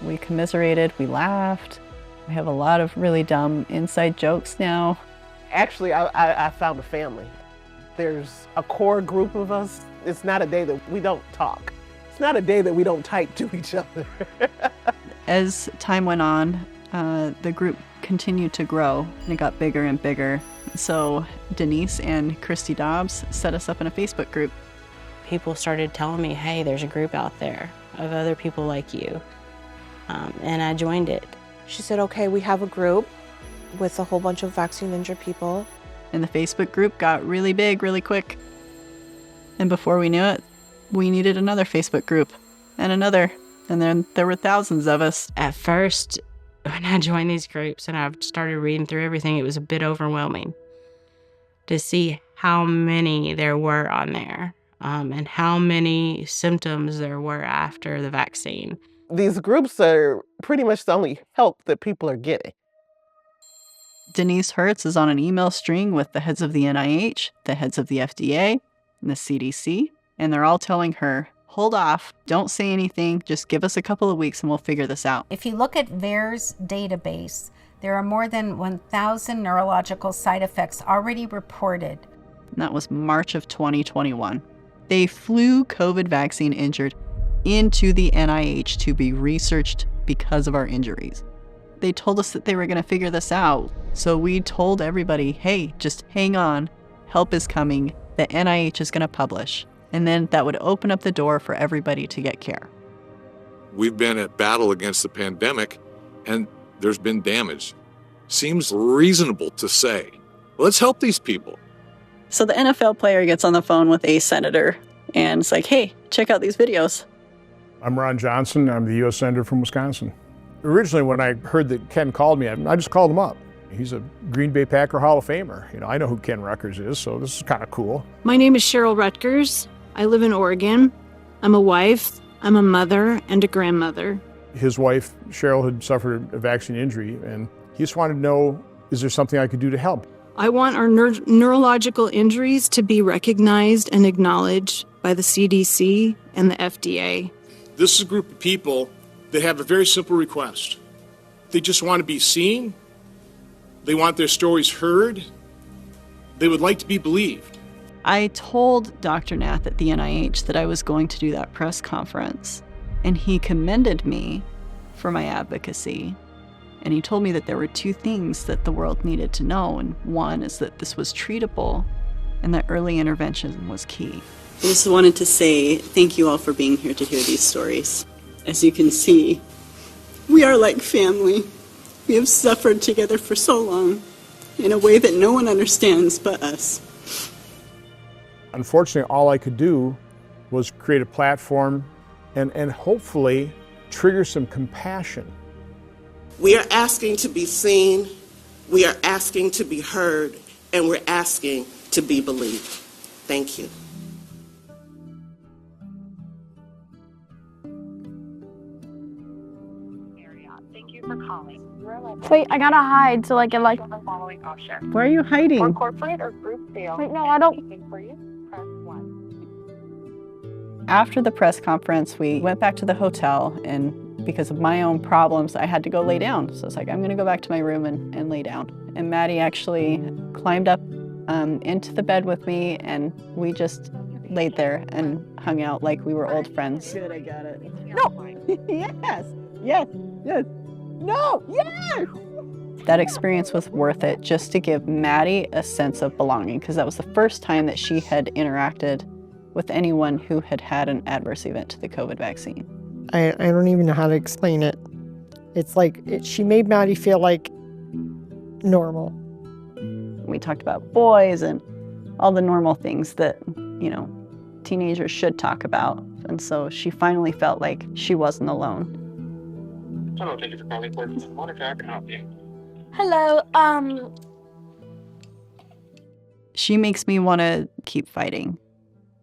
We commiserated, we laughed. We have a lot of really dumb inside jokes now. Actually, I found a family. There's a core group of us. It's not a day that we don't talk. It's not a day that we don't type to each other. As time went on, the group continued to grow, and it got bigger and bigger. So Denise and Christy Dobbs set us up in a Facebook group. People started telling me, hey, there's a group out there of other people like you. And I joined it. She said, okay, we have a group with a whole bunch of vaccine injured people. And the Facebook group got really big really quick. And before we knew it, we needed another Facebook group and another. And then there were thousands of us. At first, when I joined these groups and I started reading through everything, it was a bit overwhelming to see how many there were on there and how many symptoms there were after the vaccine. These groups are pretty much the only help that people are getting. Denise Hertz is on an email string with the heads of the NIH, the heads of the FDA, and the CDC, and they're all telling her, hold off, don't say anything, just give us a couple of weeks and we'll figure this out. If you look at VAERS database, there are more than 1,000 neurological side effects already reported. And that was March of 2021. They flew COVID vaccine injured into the NIH to be researched because of our injuries. They told us that they were going to figure this out. So we told everybody, hey, just hang on, help is coming, the NIH is going to publish. And then that would open up the door for everybody to get care. We've been at battle against the pandemic, and there's been damage. Seems reasonable to say, let's help these people. So the NFL player gets on the phone with a senator, And it's like, hey, check out these videos. I'm Ron Johnson. I'm the U.S. Senator from Wisconsin. Originally, when I heard that Ken called me, I just called him up. He's a Green Bay Packer Hall of Famer. You know, I know who Ken Ruckers is, so this is kind of cool. My name is Cheryl Rutgers. I live in Oregon. I'm a wife, I'm a mother, and a grandmother. His wife, Cheryl, had suffered a vaccine injury, and he just wanted to know, is there something I could do to help? I want our neurological injuries to be recognized and acknowledged by the CDC and the FDA. This is a group of people that have a very simple request. They just want to be seen. They want their stories heard. They would like to be believed. I told Dr. Nath at the NIH that I was going to do that press conference, and he commended me for my advocacy. And he told me that there were two things that the world needed to know, and one is that this was treatable and that early intervention was key. I just wanted to say thank you all for being here to hear these stories. As you can see, we are like family. We have suffered together for so long in a way that no one understands but us. Unfortunately, all I could do was create a platform and hopefully trigger some compassion. We are asking to be seen, we are asking to be heard, and we're asking to be believed. Thank you. Thank you for calling. Wait, I gotta hide so I can like the following option. Where are you hiding? For corporate or group sale. Wait, no, I don't. For you, press 1. After the press conference, we went back to the hotel, and because of my own problems, I had to go lay down. So it's like, I'm gonna go back to my room and lay down. And Maddie actually climbed up into the bed with me, and we just laid there and hung out like we were old friends. Good, I got it. No! Yes! Yes! Yes! No! Yes! That experience was worth it just to give Maddie a sense of belonging, because that was the first time that she had interacted with anyone who had had an adverse event to the COVID vaccine. I don't even know how to explain it. It's like she made Maddie feel like normal. We talked about boys and all the normal things that, you know, teenagers should talk about. And so she finally felt like she wasn't alone. Hello, thank you for calling. Monica, I can help you. Hello, She makes me want to keep fighting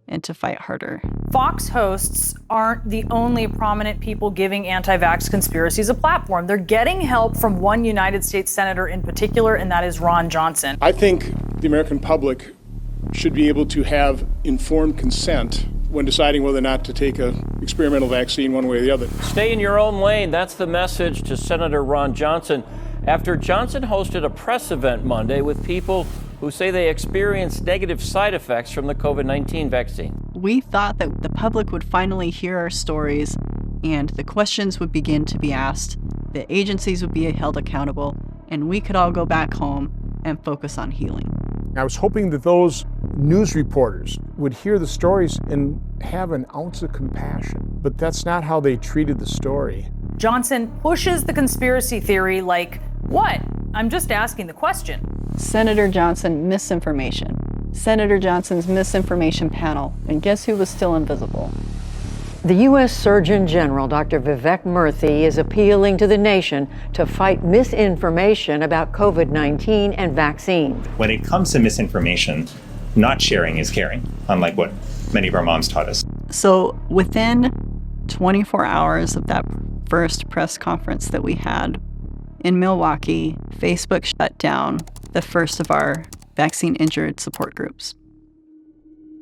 and to fight harder. Fox hosts aren't the only prominent people giving anti-vax conspiracies a platform. They're getting help from one United States senator in particular, and that is Ron Johnson. I think the American public should be able to have informed consent when deciding whether or not to take an experimental vaccine one way or the other. Stay in your own lane. That's the message to Senator Ron Johnson after Johnson hosted a press event Monday with people who say they experienced negative side effects from the COVID-19 vaccine. We thought that the public would finally hear our stories and the questions would begin to be asked, the agencies would be held accountable, and we could all go back home and focus on healing. I was hoping that those news reporters would hear the stories and have an ounce of compassion, but that's not how they treated the story. Johnson pushes the conspiracy theory like, what? I'm just asking the question. Senator Johnson, misinformation. Senator Johnson's misinformation panel, and guess who was still invisible? The U.S. Surgeon General, Dr. Vivek Murthy, is appealing to the nation to fight misinformation about COVID-19 and vaccines. When it comes to misinformation, not sharing is caring, unlike what many of our moms taught us. So within 24 hours of that first press conference that we had in Milwaukee, Facebook shut down the first of our vaccine-injured support groups.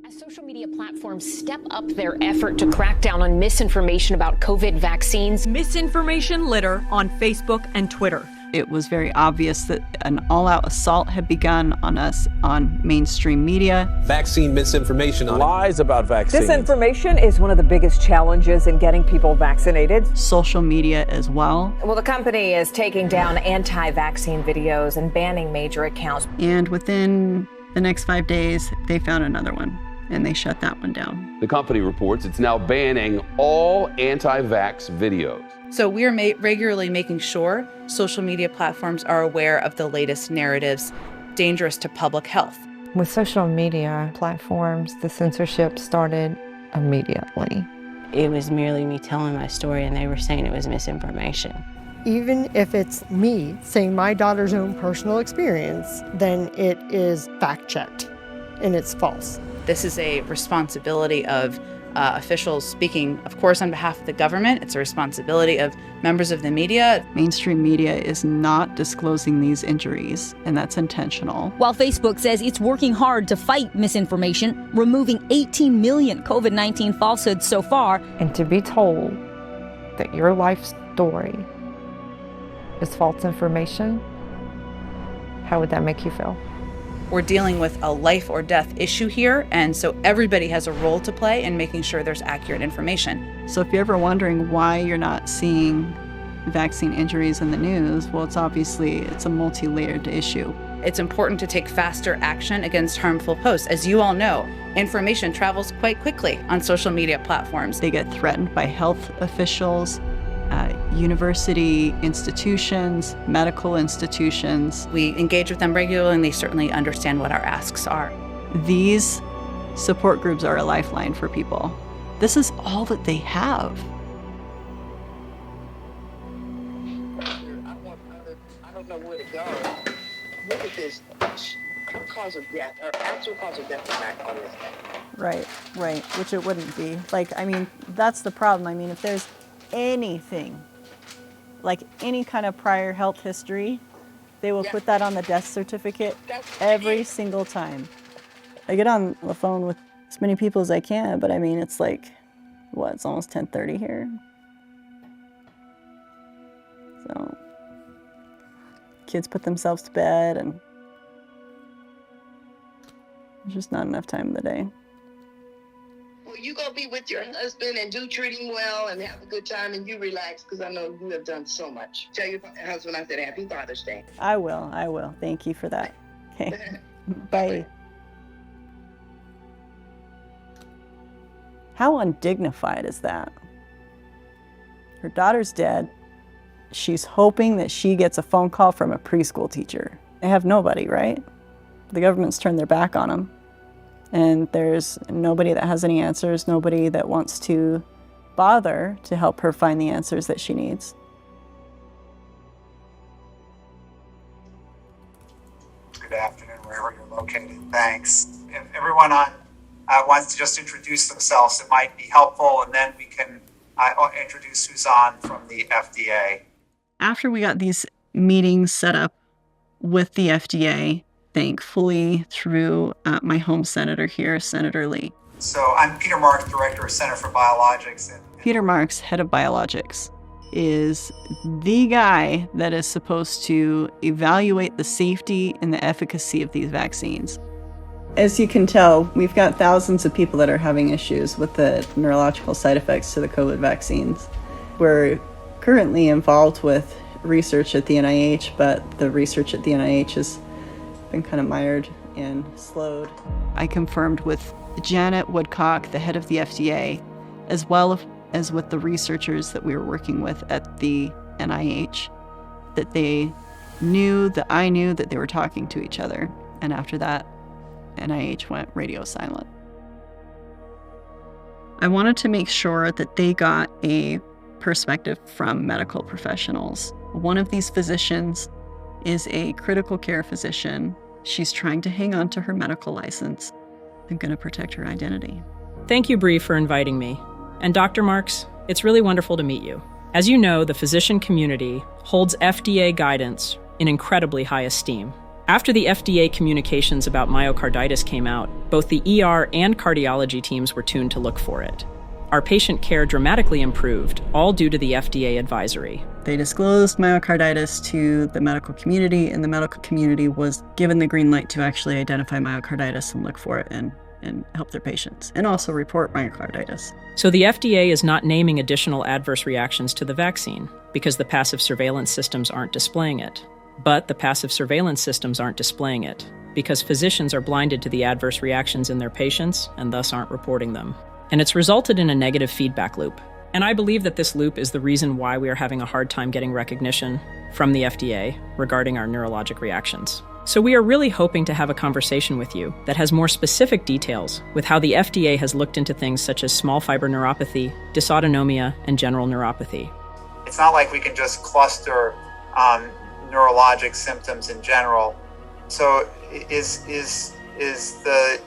Social media platforms step up their effort to crack down on misinformation about COVID vaccines. Misinformation litter on Facebook and Twitter. It was very obvious that an all-out assault had begun on us on mainstream media. Vaccine misinformation, lies about vaccines. Disinformation is one of the biggest challenges in getting people vaccinated. Social media as well. Well, the company is taking down anti-vaccine videos and banning major accounts. And within the next 5 days, they found another one, and they shut that one down. The company reports it's now banning all anti-vax videos. So we're regularly making sure social media platforms are aware of the latest narratives dangerous to public health. With social media platforms, the censorship started immediately. It was merely me telling my story, and they were saying it was misinformation. Even if it's me saying my daughter's own personal experience, then it is fact-checked and it's false. This is a responsibility of officials speaking, of course, on behalf of the government. It's a responsibility of members of the media. Mainstream media is not disclosing these injuries, and that's intentional. While Facebook says it's working hard to fight misinformation, removing 18 million COVID-19 falsehoods so far. And to be told that your life story is false information, how would that make you feel? We're dealing with a life or death issue here, and so everybody has a role to play in making sure there's accurate information. So if you're ever wondering why you're not seeing vaccine injuries in the news, well, it's a multi-layered issue. It's important to take faster action against harmful posts. As you all know, information travels quite quickly on social media platforms. They get threatened by health officials, university institutions, medical institutions. We engage with them regularly, and they certainly understand what our asks are. These support groups are a lifeline for people. This is all that they have. I don't know where to go. Look at this. Her cause of death, her actual cause of death is not on this. Right, which it wouldn't be. That's the problem. If there's anything, like any kind of prior health history, they will put that on the death certificate every single time. I get on the phone with as many people as I can, but it's it's almost 10:30 here. So kids put themselves to bed, and there's just not enough time in the day. Well, you go be with your husband and do treat him well and have a good time, and you relax, because I know you have done so much. Tell your husband I said Happy Father's Day. I will. Thank you for that. Okay. Bye. How undignified is that? Her daughter's dead. She's hoping that she gets a phone call from a preschool teacher. They have nobody, right? The government's turned their back on them. And there's nobody that has any answers, nobody that wants to bother to help her find the answers that she needs. Good afternoon, wherever you're located. Thanks. If everyone on wants to just introduce themselves, it might be helpful, and then we can introduce who's on from the FDA. After we got these meetings set up with the FDA, thankfully through my home senator here, Senator Lee. So I'm Peter Marks, Director of Center for Biologics. Peter Marks, head of biologics, is the guy that is supposed to evaluate the safety and the efficacy of these vaccines. As you can tell, we've got thousands of people that are having issues with the neurological side effects to the COVID vaccines. We're currently involved with research at the NIH, but the research at the NIH has been kind of mired and slowed. I confirmed with Janet Woodcock, the head of the FDA, as well as with the researchers that we were working with at the NIH, that I knew that they were talking to each other. And after that, NIH went radio silent. I wanted to make sure that they got a perspective from medical professionals. One of these physicians is a critical care physician. She's trying to hang on to her medical license. I'm going to protect her identity. Thank you, Bree, for inviting me. And Dr. Marks, it's really wonderful to meet you. As you know, the physician community holds FDA guidance in incredibly high esteem. After the FDA communications about myocarditis came out, both the ER and cardiology teams were tuned to look for it. Our patient care dramatically improved, all due to the FDA advisory. They disclosed myocarditis to the medical community, and the medical community was given the green light to actually identify myocarditis and look for it and help their patients, and also report myocarditis. So the FDA is not naming additional adverse reactions to the vaccine because the passive surveillance systems aren't displaying it. But the passive surveillance systems aren't displaying it because physicians are blinded to the adverse reactions in their patients and thus aren't reporting them. And it's resulted in a negative feedback loop. And I believe that this loop is the reason why we are having a hard time getting recognition from the FDA regarding our neurologic reactions. So we are really hoping to have a conversation with you that has more specific details with how the FDA has looked into things such as small fiber neuropathy, dysautonomia, and general neuropathy. It's not like we can just cluster neurologic symptoms in general. So is the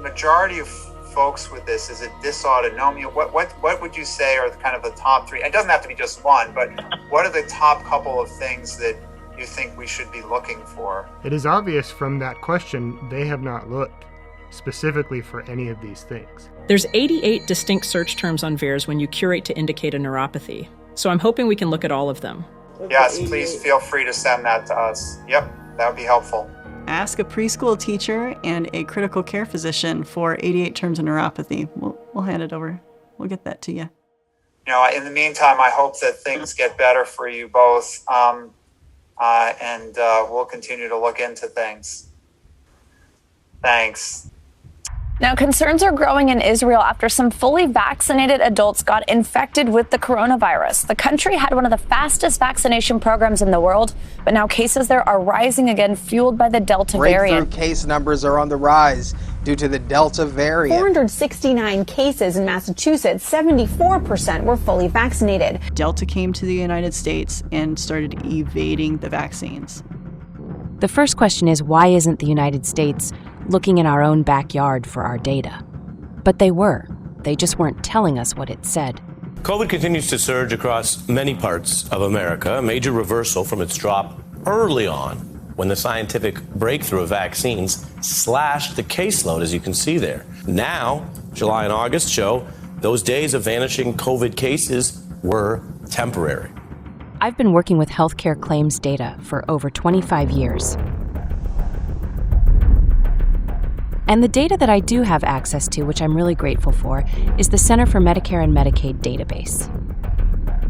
majority of folks with this, is it dysautonomia? What would you say are kind of the top three? It doesn't have to be just one, but what are the top couple of things that you think we should be looking for? It is obvious from that question they have not looked specifically for any of these things. There's 88 distinct search terms on VAERS when you curate to indicate a neuropathy. So I'm hoping we can look at all of them. Yes, please feel free to send that to us. Yep, that would be helpful. Ask a preschool teacher and a critical care physician for 88 terms of neuropathy. We'll hand it over. We'll get that to you. You know, in the meantime, I hope that things get better for you both, and we'll continue to look into things. Thanks. Now, concerns are growing in Israel after some fully vaccinated adults got infected with the coronavirus. The country had one of the fastest vaccination programs in the world, but now cases there are rising again, fueled by the Delta variant. Breakthrough case numbers are on the rise due to the Delta variant. 469 cases in Massachusetts, 74% were fully vaccinated. Delta came to the United States and started evading the vaccines. The first question is, why isn't the United States looking in our own backyard for our data? But they were. They just weren't telling us what it said. COVID continues to surge across many parts of America, a major reversal from its drop early on when the scientific breakthrough of vaccines slashed the caseload, as you can see there. Now, July and August show those days of vanishing COVID cases were temporary. I've been working with healthcare claims data for over 25 years. And the data that I do have access to, which I'm really grateful for, is the Center for Medicare and Medicaid database.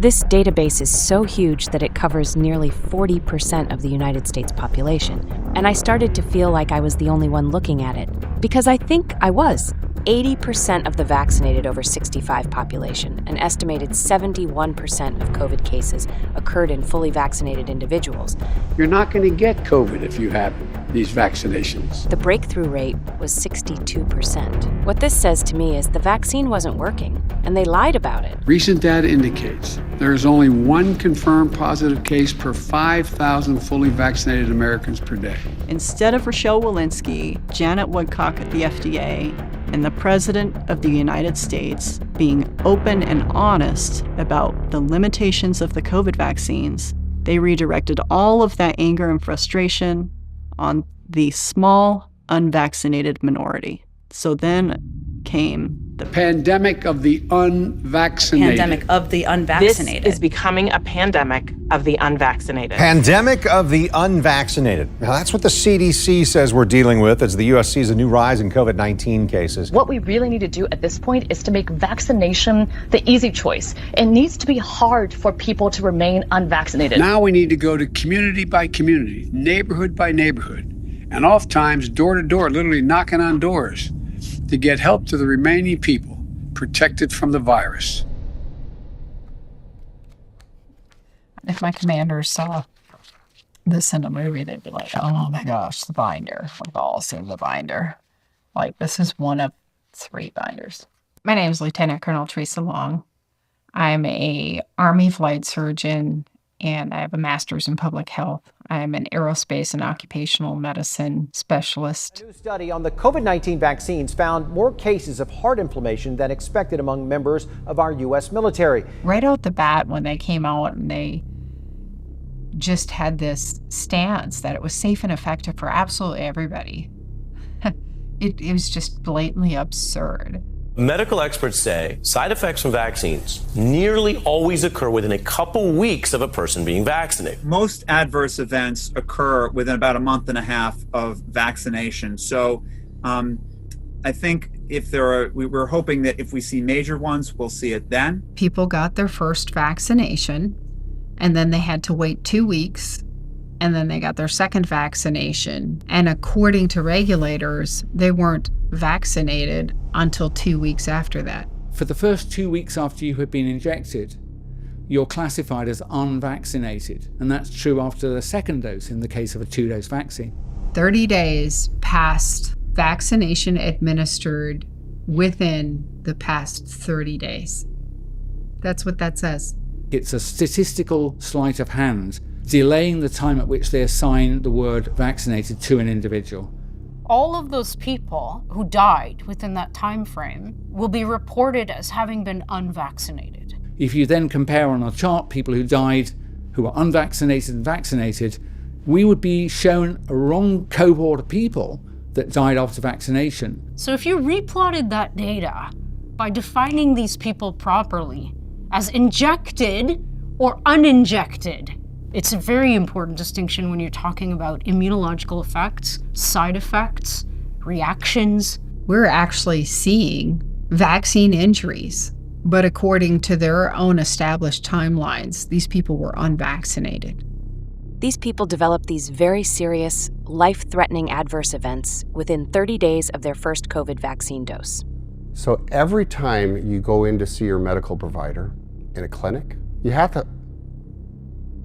This database is so huge that it covers nearly 40% of the United States population. And I started to feel like I was the only one looking at it, because I think I was. 80% of the vaccinated over 65 population, an estimated 71% of COVID cases occurred in fully vaccinated individuals. You're not going to get COVID if you have these vaccinations. The breakthrough rate was 62%. What this says to me is the vaccine wasn't working, and they lied about it. Recent data indicates there is only one confirmed positive case per 5,000 fully vaccinated Americans per day. Instead of Rochelle Walensky, Janet Woodcock at the FDA, and the President of the United States being open and honest about the limitations of the COVID vaccines, they redirected all of that anger and frustration on the small, unvaccinated minority. So then came the pandemic of the unvaccinated. Pandemic of the unvaccinated. This is becoming a pandemic of the unvaccinated. Pandemic of the unvaccinated. Now, that's what the CDC says we're dealing with as the U.S. sees a new rise in COVID-19 cases. What we really need to do at this point is to make vaccination the easy choice. It needs to be hard for people to remain unvaccinated. Now we need to go to community by community, neighborhood by neighborhood, and oftentimes door to door, literally knocking on doors, to get help to the remaining people protected from the virus. If my commanders saw this in a movie, they'd be like, oh my gosh, the binder. We've all seen the binder. Like, this is one of 3 binders. My name is Lieutenant Colonel Teresa Long. I'm a Army flight surgeon, and I have a master's in public health. I'm an aerospace and occupational medicine specialist. A new study on the COVID-19 vaccines found more cases of heart inflammation than expected among members of our U.S. military. Right out the bat, when they came out and they just had this stance that it was safe and effective for absolutely everybody, it was just blatantly absurd. Medical experts say side effects from vaccines nearly always occur within a couple weeks of a person being vaccinated. Most adverse events occur within about a month and a half of vaccination. So I think we're hoping that if we see major ones, we'll see it then. People got their first vaccination, and then they had to wait 2 weeks, and then they got their second vaccination. And according to regulators, they weren't vaccinated until 2 weeks after that. For the first 2 weeks after you had been injected, you're classified as unvaccinated. And that's true after the second dose in the case of a 2-dose vaccine. 30 days past vaccination administered within the past 30 days. That's what that says. It's a statistical sleight of hand, delaying the time at which they assign the word vaccinated to an individual. All of those people who died within that time frame will be reported as having been unvaccinated. If you then compare on a chart people who died who were unvaccinated and vaccinated, we would be shown a wrong cohort of people that died after vaccination. So if you replotted that data by defining these people properly as injected or uninjected, it's a very important distinction when you're talking about immunological effects, side effects, reactions. We're actually seeing vaccine injuries, but according to their own established timelines, these people were unvaccinated. These people developed these very serious, life-threatening adverse events within 30 days of their first COVID vaccine dose. So every time you go in to see your medical provider in a clinic, you have to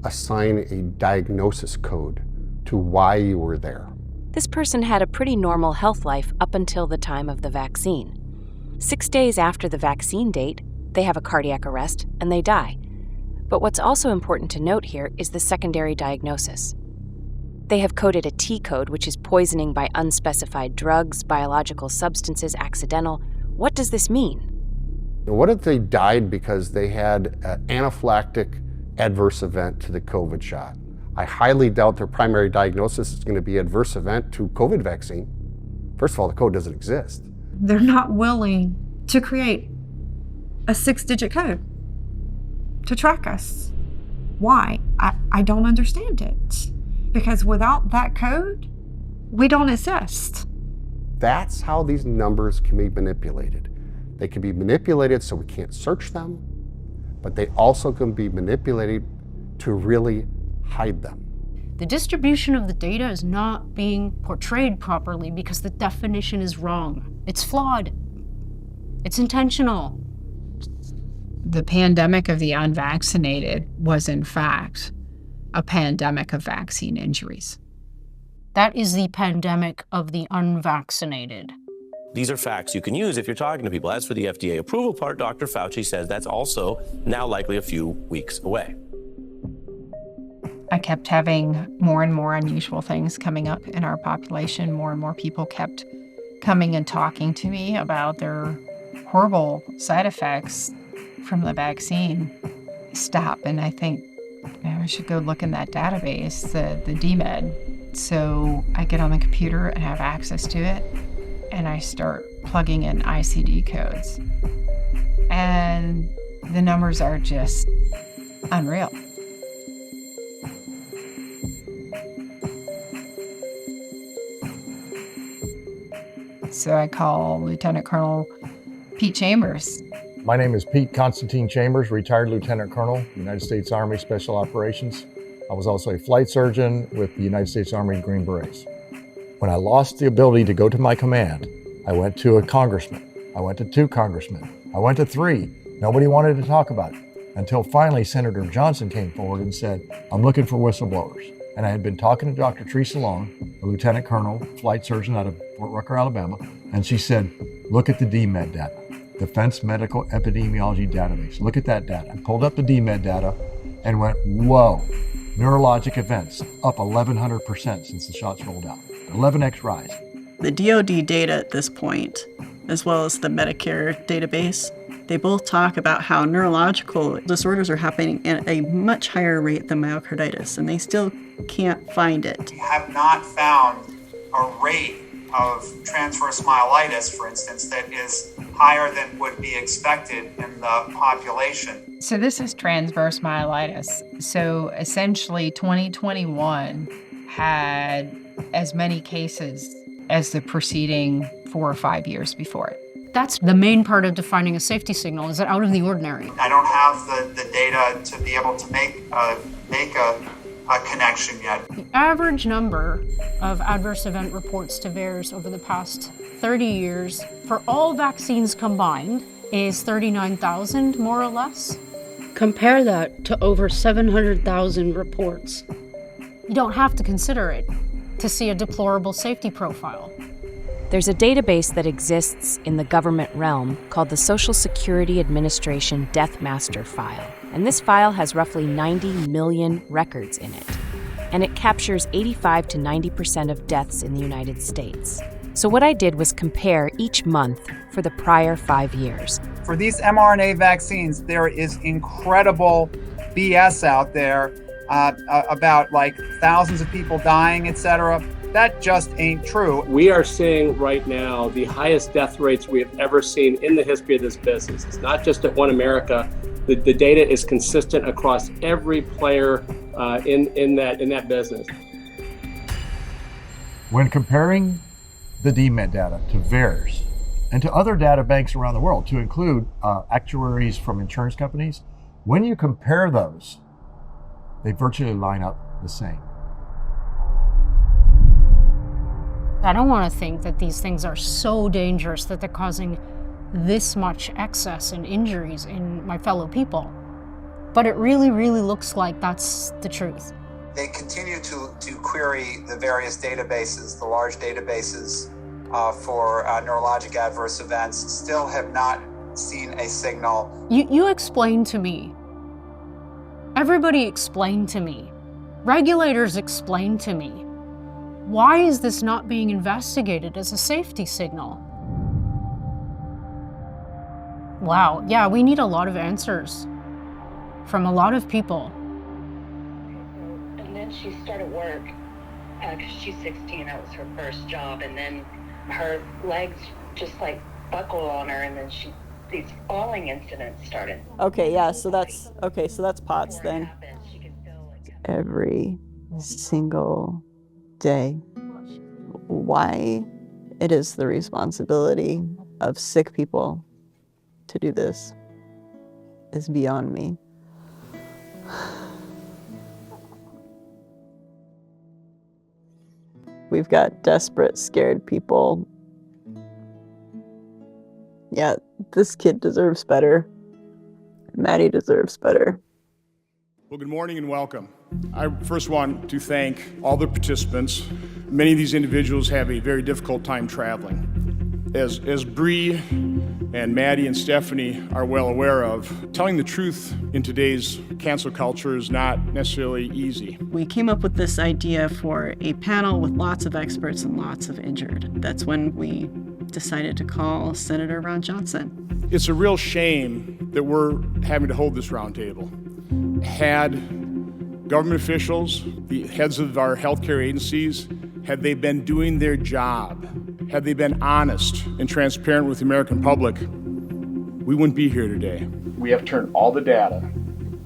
assign a diagnosis code to why you were there. This person had a pretty normal health life up until the time of the vaccine. 6 days after the vaccine date, they have a cardiac arrest and they die. But what's also important to note here is the secondary diagnosis. They have coded a T code, which is poisoning by unspecified drugs, biological substances, accidental. What does this mean? What if they died because they had an anaphylactic adverse event to the COVID shot? I highly doubt their primary diagnosis is going to be adverse event to COVID vaccine. First of all, the code doesn't exist. They're not willing to create a 6-digit code to track us. Why? I don't understand it. Because without that code, we don't exist. That's how these numbers can be manipulated. They can be manipulated so we can't search them, but they also can be manipulated to really hide them. The distribution of the data is not being portrayed properly because the definition is wrong. It's flawed. It's intentional. The pandemic of the unvaccinated was, in fact, a pandemic of vaccine injuries. That is the pandemic of the unvaccinated. These are facts you can use if you're talking to people. As for the FDA approval part, Dr. Fauci says that's also now likely a few weeks away. I kept having more and more unusual things coming up in our population. More and more people kept coming and talking to me about their horrible side effects from the vaccine. Stop, and I think I should go look in that database, the DMED. So I get on the computer and have access to it, and I start plugging in ICD codes. And the numbers are just unreal. So I call Lieutenant Colonel Pete Chambers. My name is Pete Constantine Chambers, retired Lieutenant Colonel, United States Army Special Operations. I was also a flight surgeon with the United States Army Green Berets. When I lost the ability to go to my command, I went to a congressman. I went to 2 congressmen. I went to 3. Nobody wanted to talk about it until finally Senator Johnson came forward and said, I'm looking for whistleblowers. And I had been talking to Dr. Teresa Long, a lieutenant colonel, flight surgeon out of Fort Rucker, Alabama, and she said, look at the DMED data, Defense Medical Epidemiology Database. Look at that data. I pulled up the DMED data and went, whoa, neurologic events up 1,100% since the shots rolled out. 11x rise. The DoD data at this point, as well as the Medicare database, they both talk about how neurological disorders are happening at a much higher rate than myocarditis, and they still can't find it. We have not found a rate of transverse myelitis, for instance, that is higher than would be expected in the population. So this is transverse myelitis. So essentially 2021 had as many cases as the preceding 4 or 5 years before it. That's the main part of defining a safety signal. Is it out of the ordinary? I don't have the data to be able to make a connection yet. The average number of adverse event reports to VAERS over the past 30 years for all vaccines combined is 39,000, more or less. Compare that to over 700,000 reports. You don't have to consider it to see a deplorable safety profile. There's a database that exists in the government realm called the Social Security Administration Death Master File. And this file has roughly 90 million records in it. And it captures 85 to 90% of deaths in the United States. So what I did was compare each month for the prior 5 years. For these mRNA vaccines, there is incredible BS out there about like thousands of people dying, etc. That just ain't true. We are seeing right now the highest death rates we have ever seen in the history of this business. It's not just at One America. The data is consistent across every player in that business. When comparing the DMED data to VAERS and to other data banks around the world, to include actuaries from insurance companies, when you compare those, they virtually line up the same. I don't want to think that these things are so dangerous that they're causing this much excess and injuries in my fellow people. But it really, really looks like that's the truth. They continue to query the various databases, the large databases for neurologic adverse events, still have not seen a signal. You explain to me. Everybody explain to me. Regulators explain to me. Why is this not being investigated as a safety signal? Wow, yeah, we need a lot of answers from a lot of people. And then she started work, because she's 16, that was her first job, and then her legs just like buckled on her, and then these falling incidents started. Okay, yeah, so that's POTS then. Every single day. Why it is the responsibility of sick people to do this is beyond me. We've got desperate, scared people. Yeah, this kid deserves better. Maddie deserves better. Well, good morning and welcome. I first want to thank all the participants. Many of these individuals have a very difficult time traveling. As Bree and Maddie and Stephanie are well aware of, telling the truth in today's cancel culture is not necessarily easy. We came up with this idea for a panel with lots of experts and lots of injured. That's when we decided to call Senator Ron Johnson. It's a real shame that we're having to hold this roundtable. Had government officials, the heads of our healthcare agencies, had they been doing their job, had they been honest and transparent with the American public, we wouldn't be here today. We have turned all the data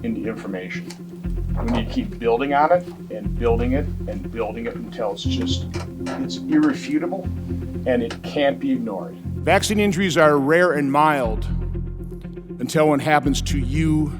into information. We need to keep building on it and building it and building it until it's irrefutable and it can't be ignored. Vaccine injuries are rare and mild until it happens to you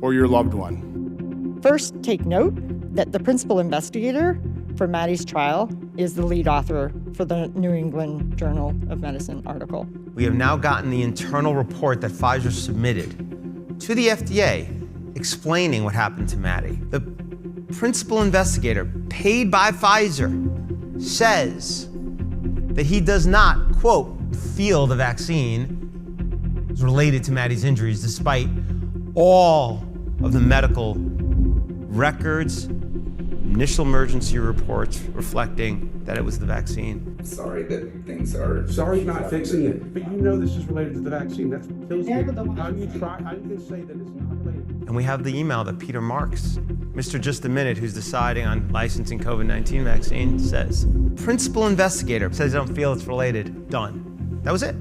or your loved one. First, take note that the principal investigator for Maddie's trial is the lead author for the New England Journal of Medicine article. We have now gotten the internal report that Pfizer submitted to the FDA explaining what happened to Maddie. The principal investigator paid by Pfizer says that he does not, quote, feel the vaccine is related to Maddie's injuries despite all of the medical records, initial emergency reports reflecting that it was the vaccine. Sorry that things are... Sorry not fixing it, but you know this is related to the vaccine. That's what kills me. How do you say that it's not related? And we have the email that Peter Marks, Mr. Just a Minute, who's deciding on licensing COVID-19 vaccine, says, principal investigator says I don't feel it's related. Done. That was it.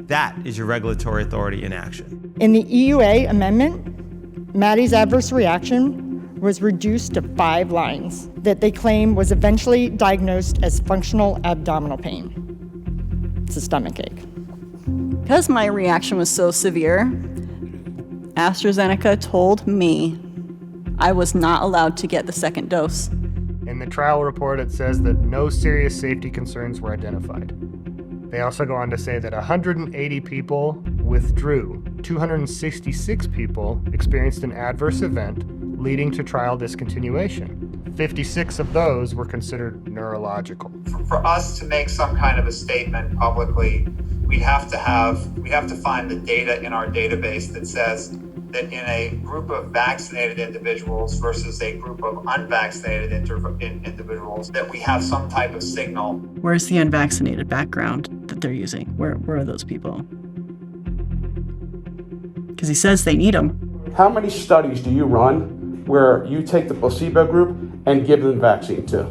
That is your regulatory authority in action. In the EUA amendment, Maddie's adverse reaction was reduced to 5 lines that they claim was eventually diagnosed as functional abdominal pain. It's a stomach ache. Because my reaction was so severe, AstraZeneca told me I was not allowed to get the second dose. In the trial report, it says that no serious safety concerns were identified. They also go on to say that 180 people withdrew 266 people experienced an adverse event leading to trial discontinuation. 56 of those were considered neurological. For us to make some kind of a statement publicly, we have to find the data in our database that says that in a group of vaccinated individuals versus a group of unvaccinated individuals, that we have some type of signal. Where's the unvaccinated background that they're using? Where are those people? Because he says they need them. How many studies do you run where you take the placebo group and give them the vaccine to?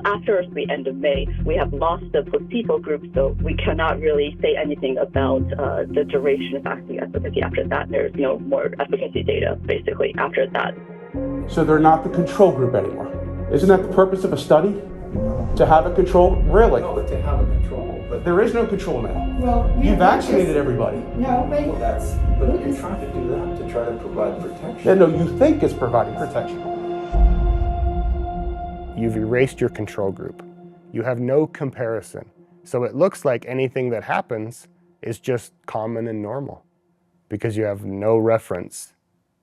After the end of May, we have lost the placebo group, so we cannot really say anything about the duration of vaccine efficacy after that. There's no more efficacy data, basically, after that. So they're not the control group anymore. Isn't that the purpose of a study? To have a control? Really? No, to have a control. But there is no control now. Well, you vaccinated everybody. No, but you're trying to do that to try to provide protection. Yeah, no, you think it's providing protection. You've erased your control group. You have no comparison. So it looks like anything that happens is just common and normal because you have no reference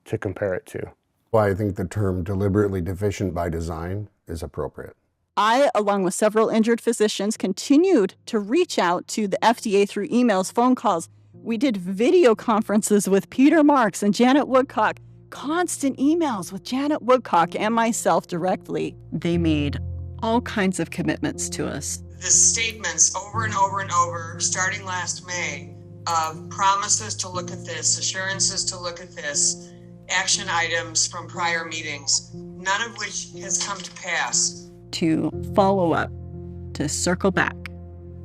to compare it to. Well, I think the term deliberately deficient by design is appropriate. I, along with several injured physicians, continued to reach out to the FDA through emails, phone calls. We did video conferences with Peter Marks and Janet Woodcock, constant emails with Janet Woodcock and myself directly. They made all kinds of commitments to us. The statements over and over and over, starting last May, of promises to look at this, assurances to look at this, action items from prior meetings, none of which has come to pass. To follow up, to circle back,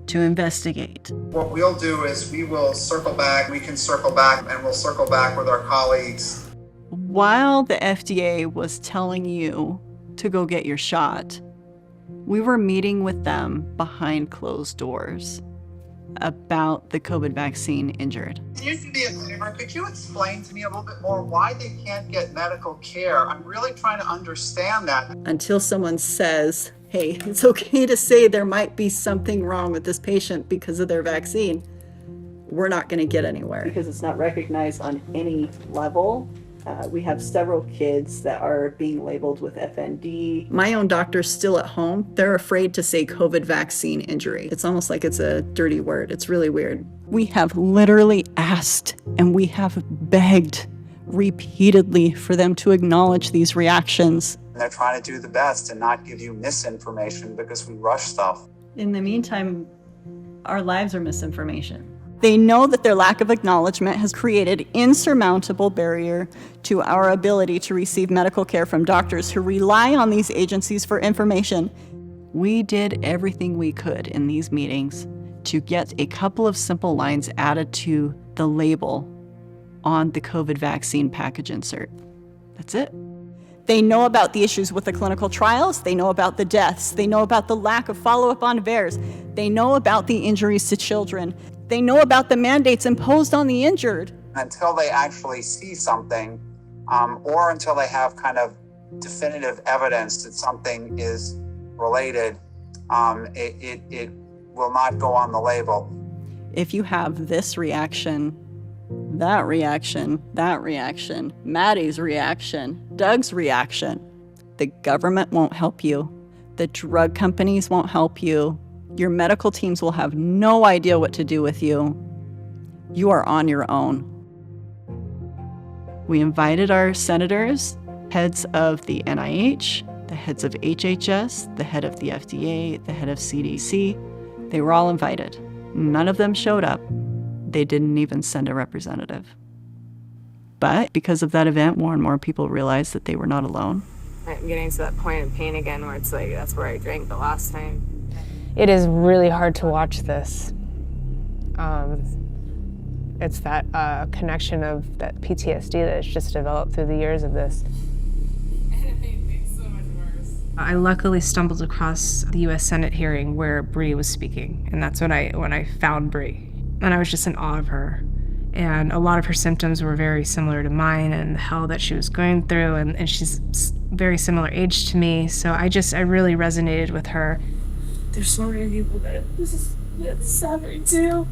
to investigate. What we'll do is we will circle back, we can circle back, and we'll circle back with our colleagues. While the FDA was telling you to go get your shot, we were meeting with them behind closed doors about the COVID vaccine injured. Here's the disclaimer. Could you explain to me a little bit more why they can't get medical care? I'm really trying to understand that. Until someone says, hey, it's okay to say there might be something wrong with this patient because of their vaccine, we're not going to get anywhere. Because it's not recognized on any level. We have several kids that are being labeled with FND. My own doctor's still at home. They're afraid to say COVID vaccine injury. It's almost like it's a dirty word. It's really weird. We have literally asked and we have begged repeatedly for them to acknowledge these reactions. They're trying to do the best and not give you misinformation because we rush stuff. In the meantime, our lives are misinformation. They know that their lack of acknowledgement has created insurmountable barrier to our ability to receive medical care from doctors who rely on these agencies for information. We did everything we could in these meetings to get a couple of simple lines added to the label on the COVID vaccine package insert. That's it. They know about the issues with the clinical trials. They know about the deaths. They know about the lack of follow-up on VAERS. They know about the injuries to children. They know about the mandates imposed on the injured. Until they actually see something, or until they have kind of definitive evidence that something is related, it will not go on the label. If you have this reaction, that reaction, that reaction, Maddie's reaction, Doug's reaction, the government won't help you. The drug companies won't help you. Your medical teams will have no idea what to do with you. You are on your own. We invited our senators, heads of the NIH, the heads of HHS, the head of the FDA, the head of CDC. They were all invited. None of them showed up. They didn't even send a representative. But because of that event, more and more people realized that they were not alone. I'm getting to that point of pain again where it's like, that's where I drank the last time. It is really hard to watch this. It's that connection of that PTSD that's just developed through the years of this. I luckily stumbled across the U.S. Senate hearing where Bree was speaking, and that's when I found Bree. And I was just in awe of her. And a lot of her symptoms were very similar to mine and the hell that she was going through, and she's very similar age to me, so I really resonated with her. There's so many people that this is suffering too.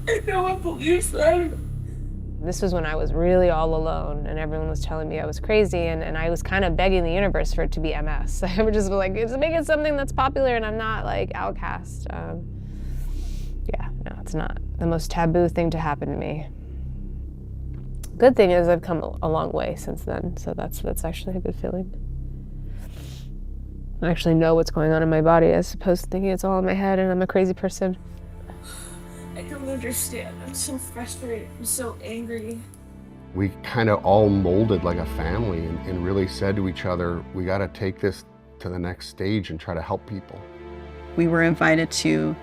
And no one believes them. This was when I was really all alone and everyone was telling me I was crazy, and I was kind of begging the universe for it to be MS. I would just be like, just make it something that's popular and I'm not like outcast. Yeah, no, it's not the most taboo thing to happen to me. Good thing is I've come a long way since then, so that's actually a good feeling. I actually know what's going on in my body as opposed to thinking it's all in my head and I'm a crazy person. I don't understand. I'm so frustrated. I'm so angry. We kind of all molded like a family and really said to each other, we got to take this to the next stage and try to help people. We were invited to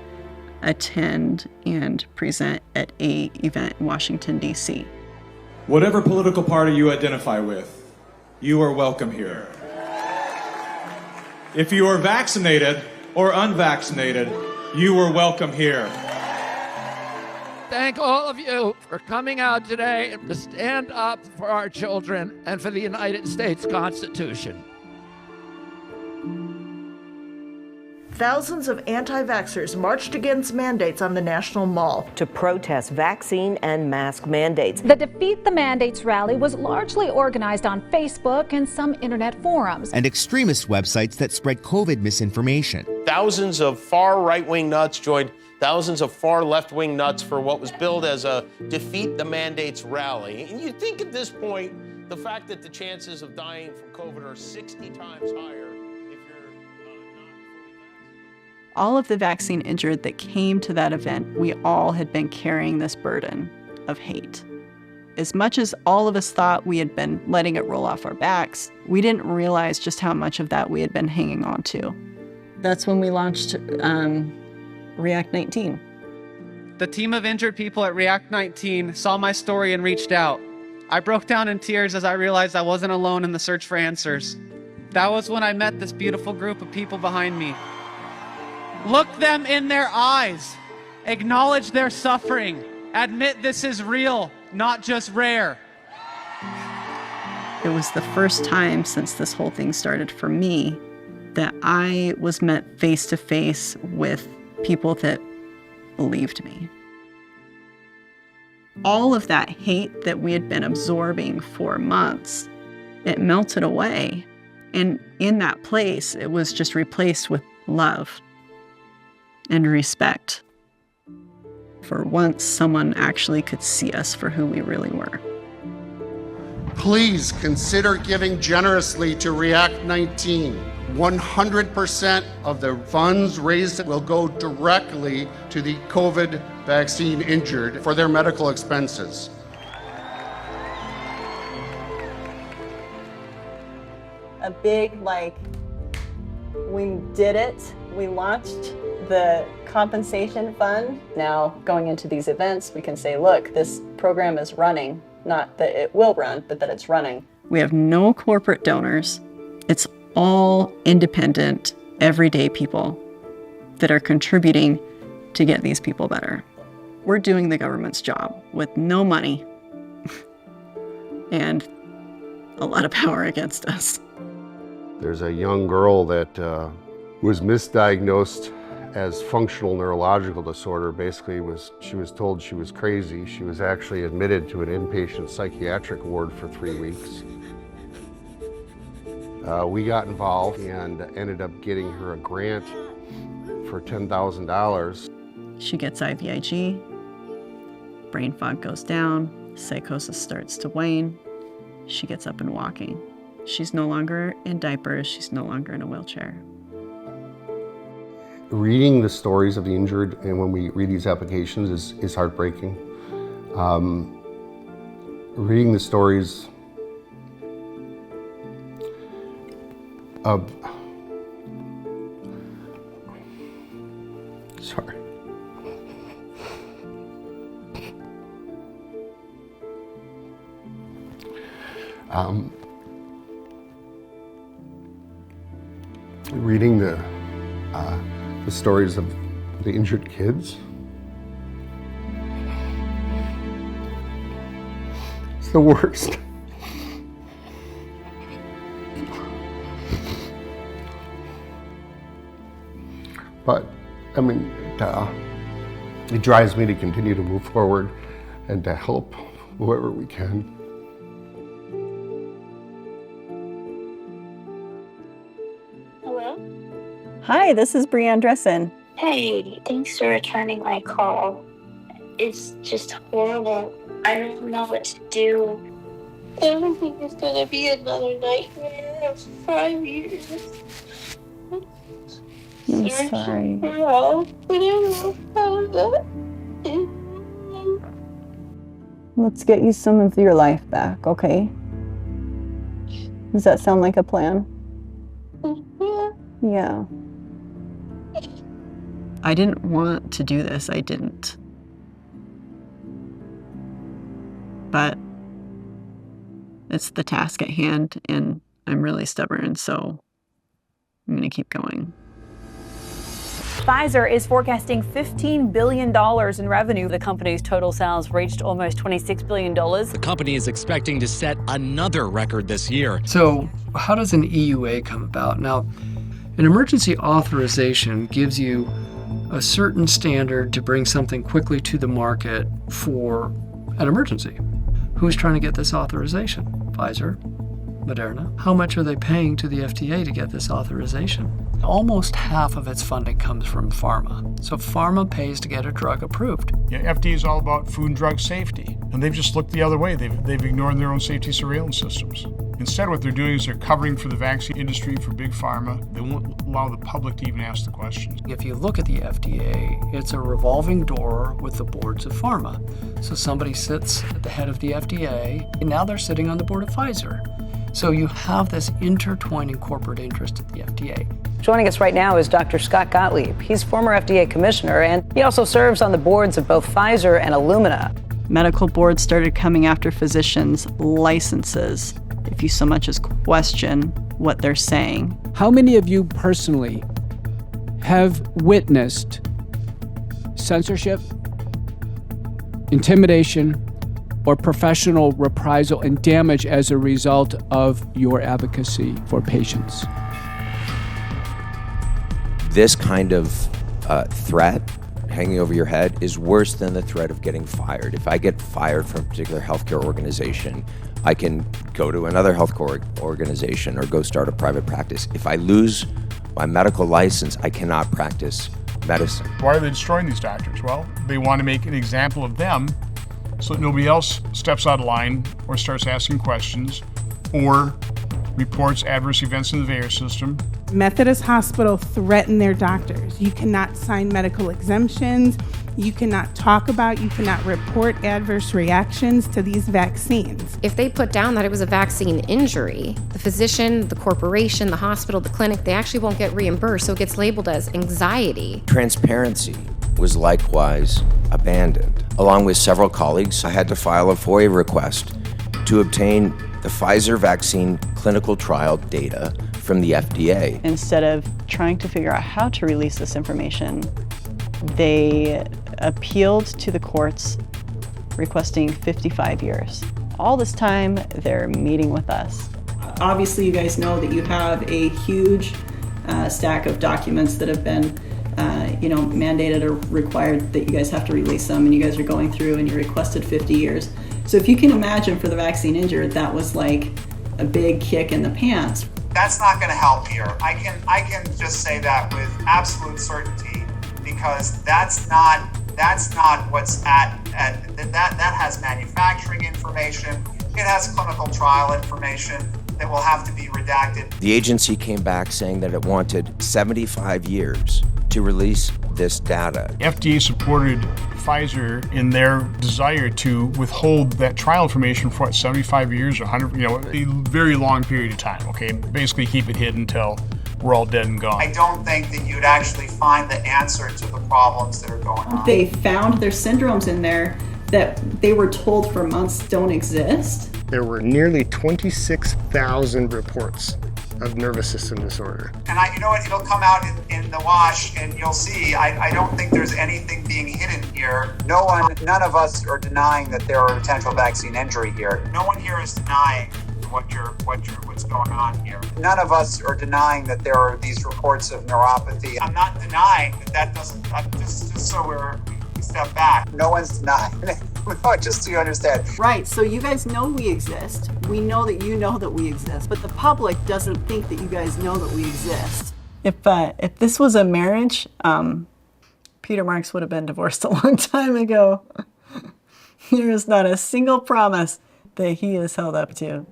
attend and present at an event in Washington, D.C. Whatever political party you identify with, you are welcome here. If you are vaccinated or unvaccinated, you are welcome here. Thank all of you for coming out today to stand up for our children and for the United States Constitution. Thousands of anti-vaxxers marched against mandates on the National Mall to protest vaccine and mask mandates. The Defeat the Mandates rally was largely organized on Facebook and some internet forums. And extremist websites that spread COVID misinformation. Thousands of far right-wing nuts joined thousands of far left-wing nuts for what was billed as a Defeat the Mandates rally. And you think at this point, the fact that the chances of dying from COVID are 60 times higher. All of the vaccine injured that came to that event, we all had been carrying this burden of hate. As much as all of us thought we had been letting it roll off our backs, we didn't realize just how much of that we had been hanging on to. That's when we launched React 19. The team of injured people at React 19 saw my story and reached out. I broke down in tears as I realized I wasn't alone in the search for answers. That was when I met this beautiful group of people behind me. Look them in their eyes. Acknowledge their suffering. Admit this is real, not just rare. It was the first time since this whole thing started for me that I was met face to face with people that believed me. All of that hate that we had been absorbing for months, it melted away. And in that place, it was just replaced with love and respect. For once, someone actually could see us for who we really were. Please consider giving generously to React 19. 100% of the funds raised will go directly to the COVID vaccine injured for their medical expenses. A big, we did it. We launched the compensation fund. Now, going into these events, we can say, look, this program is running. Not that it will run, but that it's running. We have no corporate donors. It's all independent, everyday people that are contributing to get these people better. We're doing the government's job with no money and a lot of power against us. There's a young girl that was misdiagnosed as functional neurological disorder. Basically, she was told she was crazy. She was actually admitted to an inpatient psychiatric ward for 3 weeks. We got involved and ended up getting her a grant for $10,000. She gets IVIG, brain fog goes down, psychosis starts to wane. She gets up and walking. She's no longer in diapers, she's no longer in a wheelchair. Reading the stories of the injured, and when we read these applications, is heartbreaking. Reading the stories of, sorry. Reading the stories of the injured kids. It's the worst. But, I mean, it drives me to continue to move forward and to help whoever we can. Hello? Hi, this is Brianne Dressen. Hey, thanks for returning my call. It's just horrible. I don't know what to do. Everything is gonna be another nightmare of 5 years. I'm sorry. Let's get you some of your life back, okay? Does that sound like a plan? Yeah. I didn't want to do this. I didn't. But it's the task at hand, and I'm really stubborn, so I'm going to keep going. Pfizer is forecasting $15 billion in revenue. The company's total sales reached almost $26 billion. The company is expecting to set another record this year. So, how does an EUA come about? Now, an emergency authorization gives you a certain standard to bring something quickly to the market for an emergency. Who's trying to get this authorization? Pfizer? Moderna? How much are they paying to the FDA to get this authorization? Almost half of its funding comes from pharma. So pharma pays to get a drug approved. Yeah, FDA is all about food and drug safety, and they've just looked the other way. They've ignored their own safety surveillance systems. Instead, what they're doing is they're covering for the vaccine industry, for big pharma. They won't allow the public to even ask the questions. If you look at the FDA, it's a revolving door with the boards of pharma. So somebody sits at the head of the FDA, and now they're sitting on the board of Pfizer. So you have this intertwining corporate interest at the FDA. Joining us right now is Dr. Scott Gottlieb. He's former FDA commissioner, and he also serves on the boards of both Pfizer and Illumina. Medical boards started coming after physicians' licenses if you so much as question what they're saying. How many of you personally have witnessed censorship, intimidation, or professional reprisal and damage as a result of your advocacy for patients? This kind of threat hanging over your head is worse than the threat of getting fired. If I get fired from a particular healthcare organization, I can go to another healthcare organization or go start a private practice. If I lose my medical license, I cannot practice medicine. Why are they destroying these doctors? Well, they want to make an example of them so that nobody else steps out of line or starts asking questions or reports adverse events in the VAERS system. Methodist Hospital threatened their doctors. You cannot sign medical exemptions. You cannot talk about, you cannot report adverse reactions to these vaccines. If they put down that it was a vaccine injury, the physician, the corporation, the hospital, the clinic, they actually won't get reimbursed, so it gets labeled as anxiety. Transparency was likewise abandoned. Along with several colleagues, I had to file a FOIA request to obtain the Pfizer vaccine clinical trial data from the FDA. Instead of trying to figure out how to release this information, they appealed to the courts requesting 55 years. All this time, they're meeting with us. Obviously, you guys know that you have a huge stack of documents that have been mandated or required that you guys have to release them, and you guys are going through and you requested 50 years. So if you can imagine for the vaccine injured, that was like a big kick in the pants. That's not going to help here. I can just say that with absolute certainty, because that's not what's at that has manufacturing information. It has clinical trial information that will have to be redacted. The agency came back saying that it wanted 75 years to release this data. FDA supported Pfizer in their desire to withhold that trial information for 75 years or 100, a very long period of time, okay? Basically keep it hidden until we're all dead and gone. I don't think that you'd actually find the answer to the problems that are going on. They found their syndromes in there that they were told for months don't exist. There were nearly 26,000 reports of nervous system disorder. And you know what, it'll come out in the wash and you'll see, I don't think there's anything being hidden here. None of us are denying that there are potential vaccine injury here. No one here is denying what's going on here. None of us are denying that there are these reports of neuropathy. I'm not denying that doesn't, just so we step back. No one's denying it. just so you understand. Right, so you guys know we exist. We know that you know that we exist, but the public doesn't think that you guys know that we exist. If this was a marriage, Peter Marks would have been divorced a long time ago. There is not a single promise that he is held up to.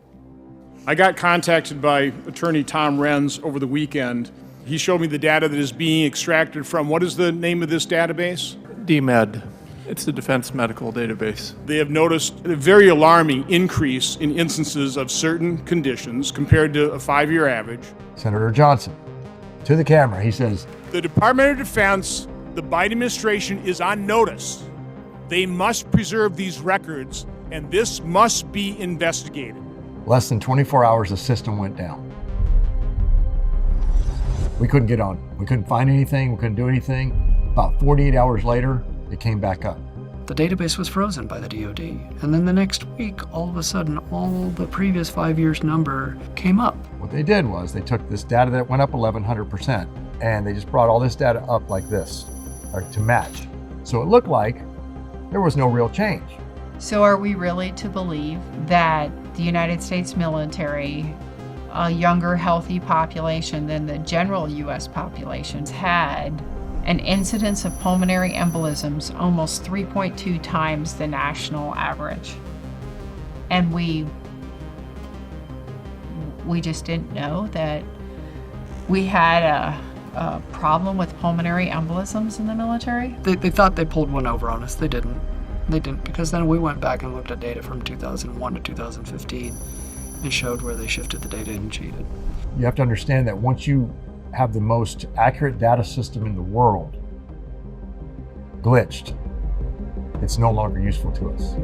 I got contacted by attorney Tom Renz over the weekend. He showed me the data that is being extracted from, what is the name of this database? DMED. It's the Defense Medical Database. They have noticed a very alarming increase in instances of certain conditions compared to a 5-year average. Senator Johnson, to the camera, he says, The Department of Defense, the Biden administration is on notice. They must preserve these records, and this must be investigated. less than 24 hours, the system went down. We couldn't get on. We couldn't find anything. We couldn't do anything. About 48 hours later, it came back up. The database was frozen by the DoD. And then the next week, all of a sudden, all the previous 5 years' number came up. What they did was they took this data that went up 1,100%, and they just brought all this data up like this, or to match. So it looked like there was no real change. So are we really to believe that the United States military, a younger, healthy population than the general U.S. populations, had an incidence of pulmonary embolisms almost 3.2 times the national average? And we just didn't know that we had a problem with pulmonary embolisms in the military? They thought they pulled one over on us. They didn't. They didn't, because then we went back and looked at data from 2001 to 2015 and showed where they shifted the data and cheated. You have to understand that once you have the most accurate data system in the world glitched, it's no longer useful to us.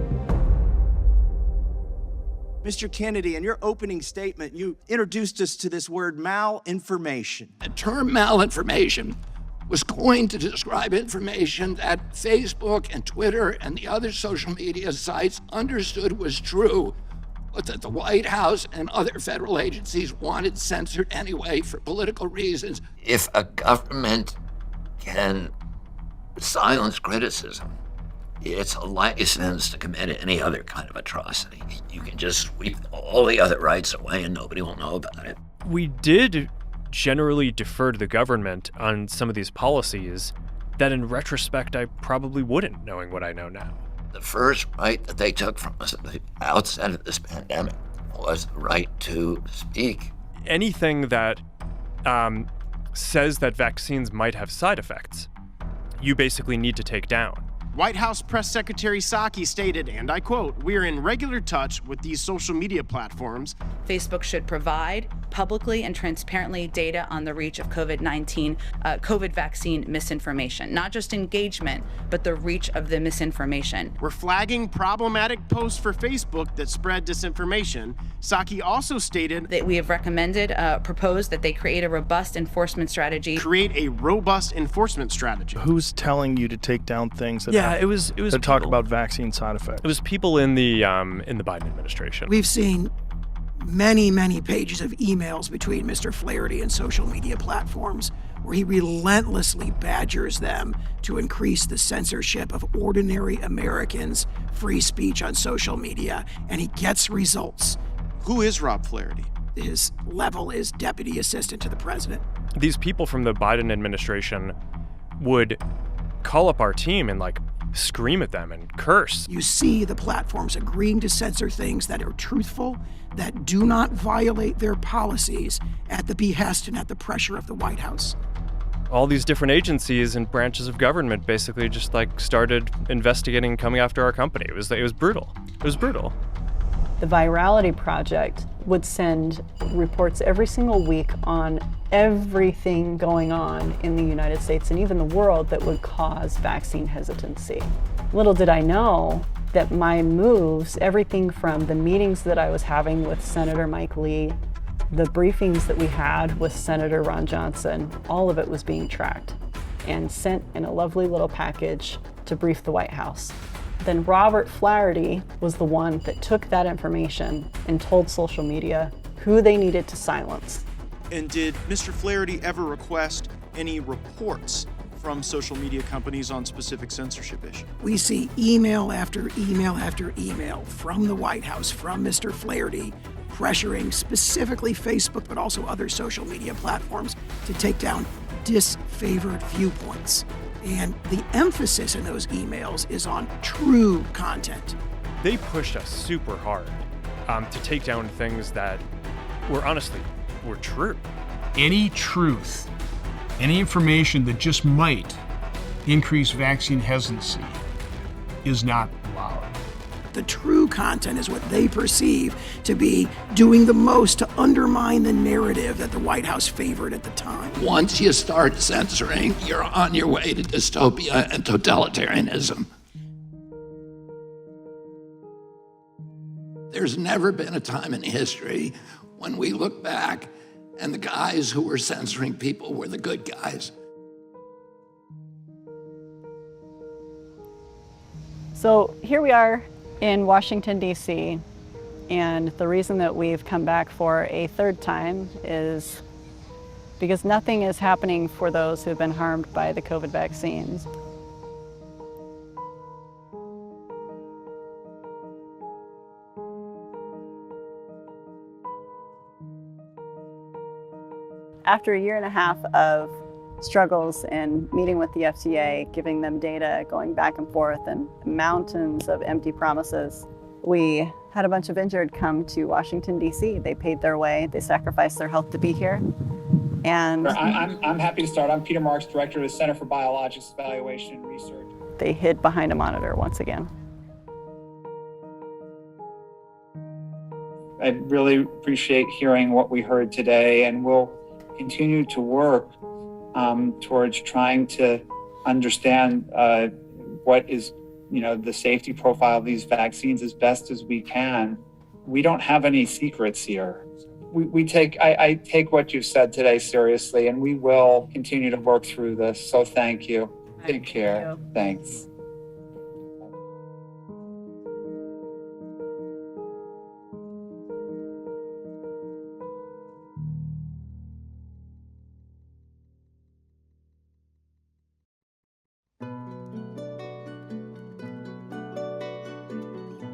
Mr. Kennedy, in your opening statement, you introduced us to this word malinformation. The term malinformation was coined to describe information that Facebook and Twitter and the other social media sites understood was true, but that the White House and other federal agencies wanted censored anyway for political reasons. If a government can silence criticism, it's a license to commit any other kind of atrocity. You can just sweep all the other rights away and nobody will know about it. We did generally defer to the government on some of these policies that in retrospect I probably wouldn't, knowing what I know now. The first right that they took from us at the outset of this pandemic was the right to speak. Anything that says that vaccines might have side effects, you basically need to take down. White House Press Secretary Psaki stated, and I quote, "We're in regular touch with these social media platforms." Facebook should provide publicly and transparently data on the reach of COVID vaccine misinformation, not just engagement, but the reach of the misinformation. We're flagging problematic posts for Facebook that spread disinformation. Psaki also stated that we have proposed that they create a robust enforcement strategy. Create a robust enforcement strategy. Who's telling you to take down things that it was that talk about vaccine side effects? It was people in the Biden administration. We've seen many pages of emails between Mr. Flaherty and social media platforms where he relentlessly badgers them to increase the censorship of ordinary Americans' free speech on social media, and he gets results. Who is Rob Flaherty? His level is deputy assistant to the president. These people from the Biden administration would call up our team and scream at them and curse. You see the platforms agreeing to censor things that are truthful, that do not violate their policies at the behest and at the pressure of the White House. All these different agencies and branches of government basically just started investigating and coming after our company. It was brutal. It was brutal. The Virality Project would send reports every single week on everything going on in the United States and even the world that would cause vaccine hesitancy. Little did I know that my moves, everything from the meetings that I was having with Senator Mike Lee, the briefings that we had with Senator Ron Johnson, all of it was being tracked and sent in a lovely little package to brief the White House. Then Robert Flaherty was the one that took that information and told social media who they needed to silence. And did Mr. Flaherty ever request any reports from social media companies on specific censorship issues. We see email after email after email from the White House, from Mr. Flaherty, pressuring specifically Facebook, but also other social media platforms to take down disfavored viewpoints. And the emphasis in those emails is on true content. They pushed us super hard to take down things that were true. Any truth, any information that just might increase vaccine hesitancy is not allowed. The true content is what they perceive to be doing the most to undermine the narrative that the White House favored at the time. Once you start censoring, you're on your way to dystopia and totalitarianism. There's never been a time in history when we look back and the guys who were censoring people were the good guys. So here we are in Washington, D.C., and the reason that we've come back for a third time is because nothing is happening for those who have been harmed by the COVID vaccines. After a year and a half of struggles and meeting with the FDA, giving them data, going back and forth, and mountains of empty promises, we had a bunch of injured come to Washington, D.C. They paid their way, they sacrificed their health to be here. And I'm happy to start. I'm Peter Marks, Director of the Center for Biologics Evaluation and Research. They hid behind a monitor once again. I really appreciate hearing what we heard today, and we'll continue to work towards trying to understand what is, the safety profile of these vaccines as best as we can. We don't have any secrets here. I take what you've said today seriously, and we will continue to work through this. So thank you. Take care. Thanks.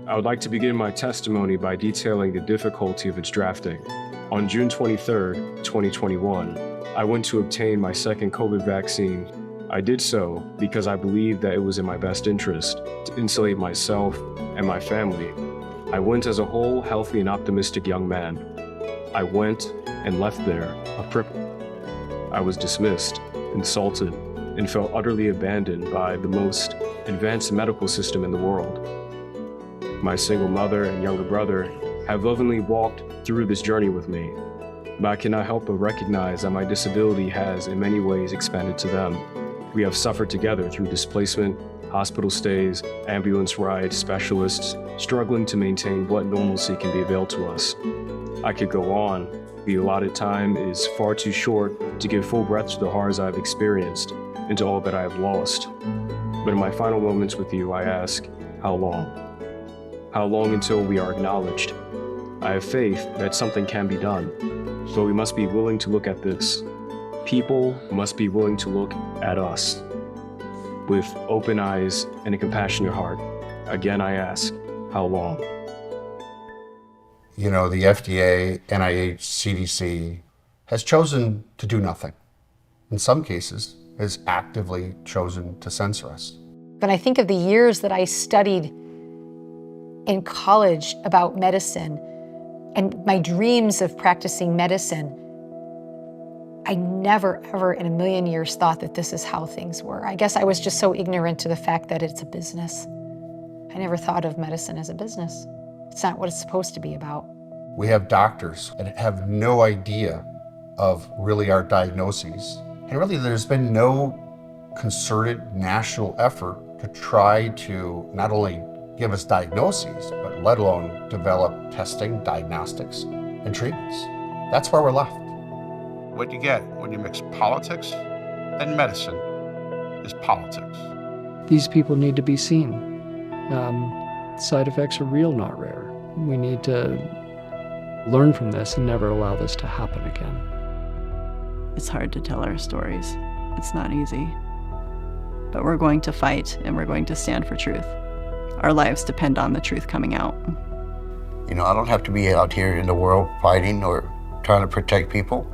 I would like to begin my testimony by detailing the difficulty of its drafting. On June 23, 2021, I went to obtain my second COVID vaccine. I did so because I believed that it was in my best interest to insulate myself and my family. I went as a whole, healthy and optimistic young man. I went and left there a cripple. I was dismissed, insulted, and felt utterly abandoned by the most advanced medical system in the world. My single mother and younger brother have lovingly walked through this journey with me, but I cannot help but recognize that my disability has in many ways expanded to them. We have suffered together through displacement, hospital stays, ambulance rides, specialists, struggling to maintain what normalcy can be availed to us. I could go on. The allotted time is far too short to give full breath to the horrors I've experienced and to all that I have lost. But in my final moments with you, I ask, how long? How long until we are acknowledged? I have faith that something can be done, but we must be willing to look at this. People must be willing to look at us with open eyes and a compassionate heart. Again, I ask, how long? The FDA, NIH, CDC has chosen to do nothing. In some cases, has actively chosen to censor us. But I think of the years that I studied in college about medicine and my dreams of practicing medicine, I never, ever in a million years thought that this is how things were. I guess I was just so ignorant to the fact that it's a business. I never thought of medicine as a business. It's not what it's supposed to be about. We have doctors that have no idea of really our diagnoses. And really there's been no concerted national effort to try to not only give us diagnoses, but let alone develop testing, diagnostics, and treatments. That's where we're left. What you get when you mix politics and medicine is politics. These people need to be seen. Side effects are real, not rare. We need to learn from this and never allow this to happen again. It's hard to tell our stories. It's not easy. but we're going to fight and we're going to stand for truth. Our lives depend on the truth coming out. You know, I don't have to be out here in the world fighting or trying to protect people,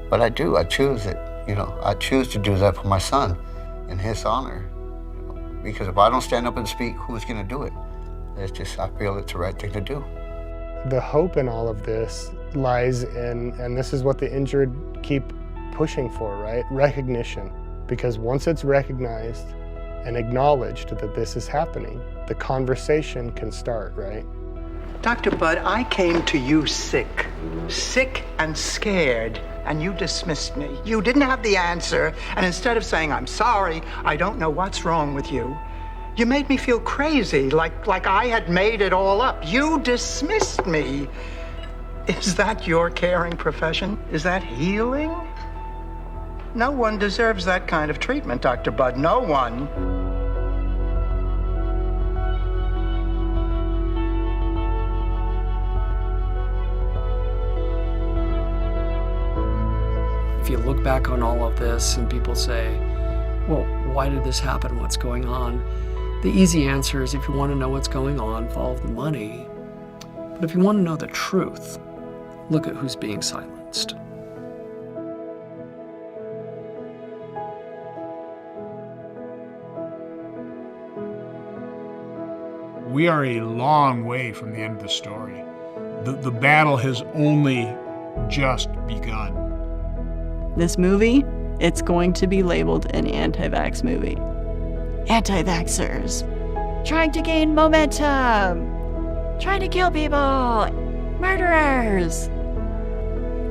but I do. I choose it. You know, I choose to do that for my son in his honor. You know, because if I don't stand up and speak, who's going to do it? It's just, I feel it's the right thing to do. The hope in all of this lies in, and this is what the injured keep pushing for, right? Recognition. Because once it's recognized and acknowledged that this is happening, the conversation can start, right? Dr. Budd, I came to you sick and scared, and you dismissed me. You didn't have the answer, and instead of saying, I'm sorry, I don't know what's wrong with you, you made me feel crazy, like I had made it all up. You dismissed me. Is that your caring profession? Is that healing? No one deserves that kind of treatment, Dr. Budd, no one. If you look back on all of this and people say, well, why did this happen? What's going on? The easy answer is if you want to know what's going on, follow the money. But if you want to know the truth, look at who's being silenced. We are a long way from the end of the story. The battle has only just begun. This movie, it's going to be labeled an anti-vax movie. Anti-vaxxers, trying to gain momentum, trying to kill people, murderers.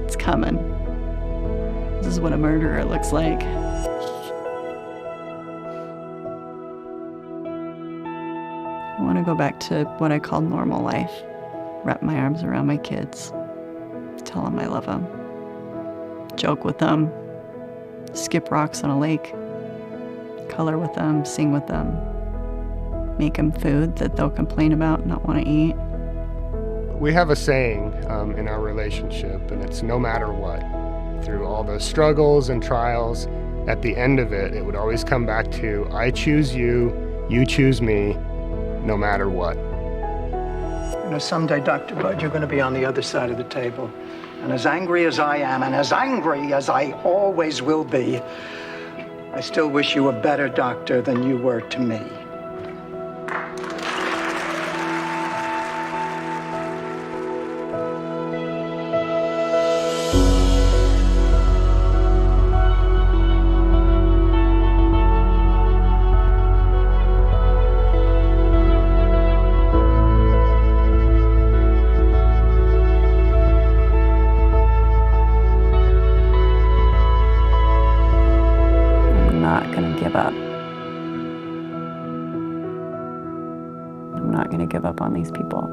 It's coming. This is what a murderer looks like. I want to go back to what I call normal life. Wrap my arms around my kids. Tell them I love them. Joke with them. Skip rocks on a lake. Color with them. Sing with them. Make them food that they'll complain about and not want to eat. We have a saying in our relationship, and it's no matter what. Through all the struggles and trials, at the end of it, it would always come back to, I choose you, you choose me, no matter what. You know, someday, Dr. Budd, you're going to be on the other side of the table. And as angry as I am, and as angry as I always will be, I still wish you a better doctor than you were to me. I'm not going to give up on these people.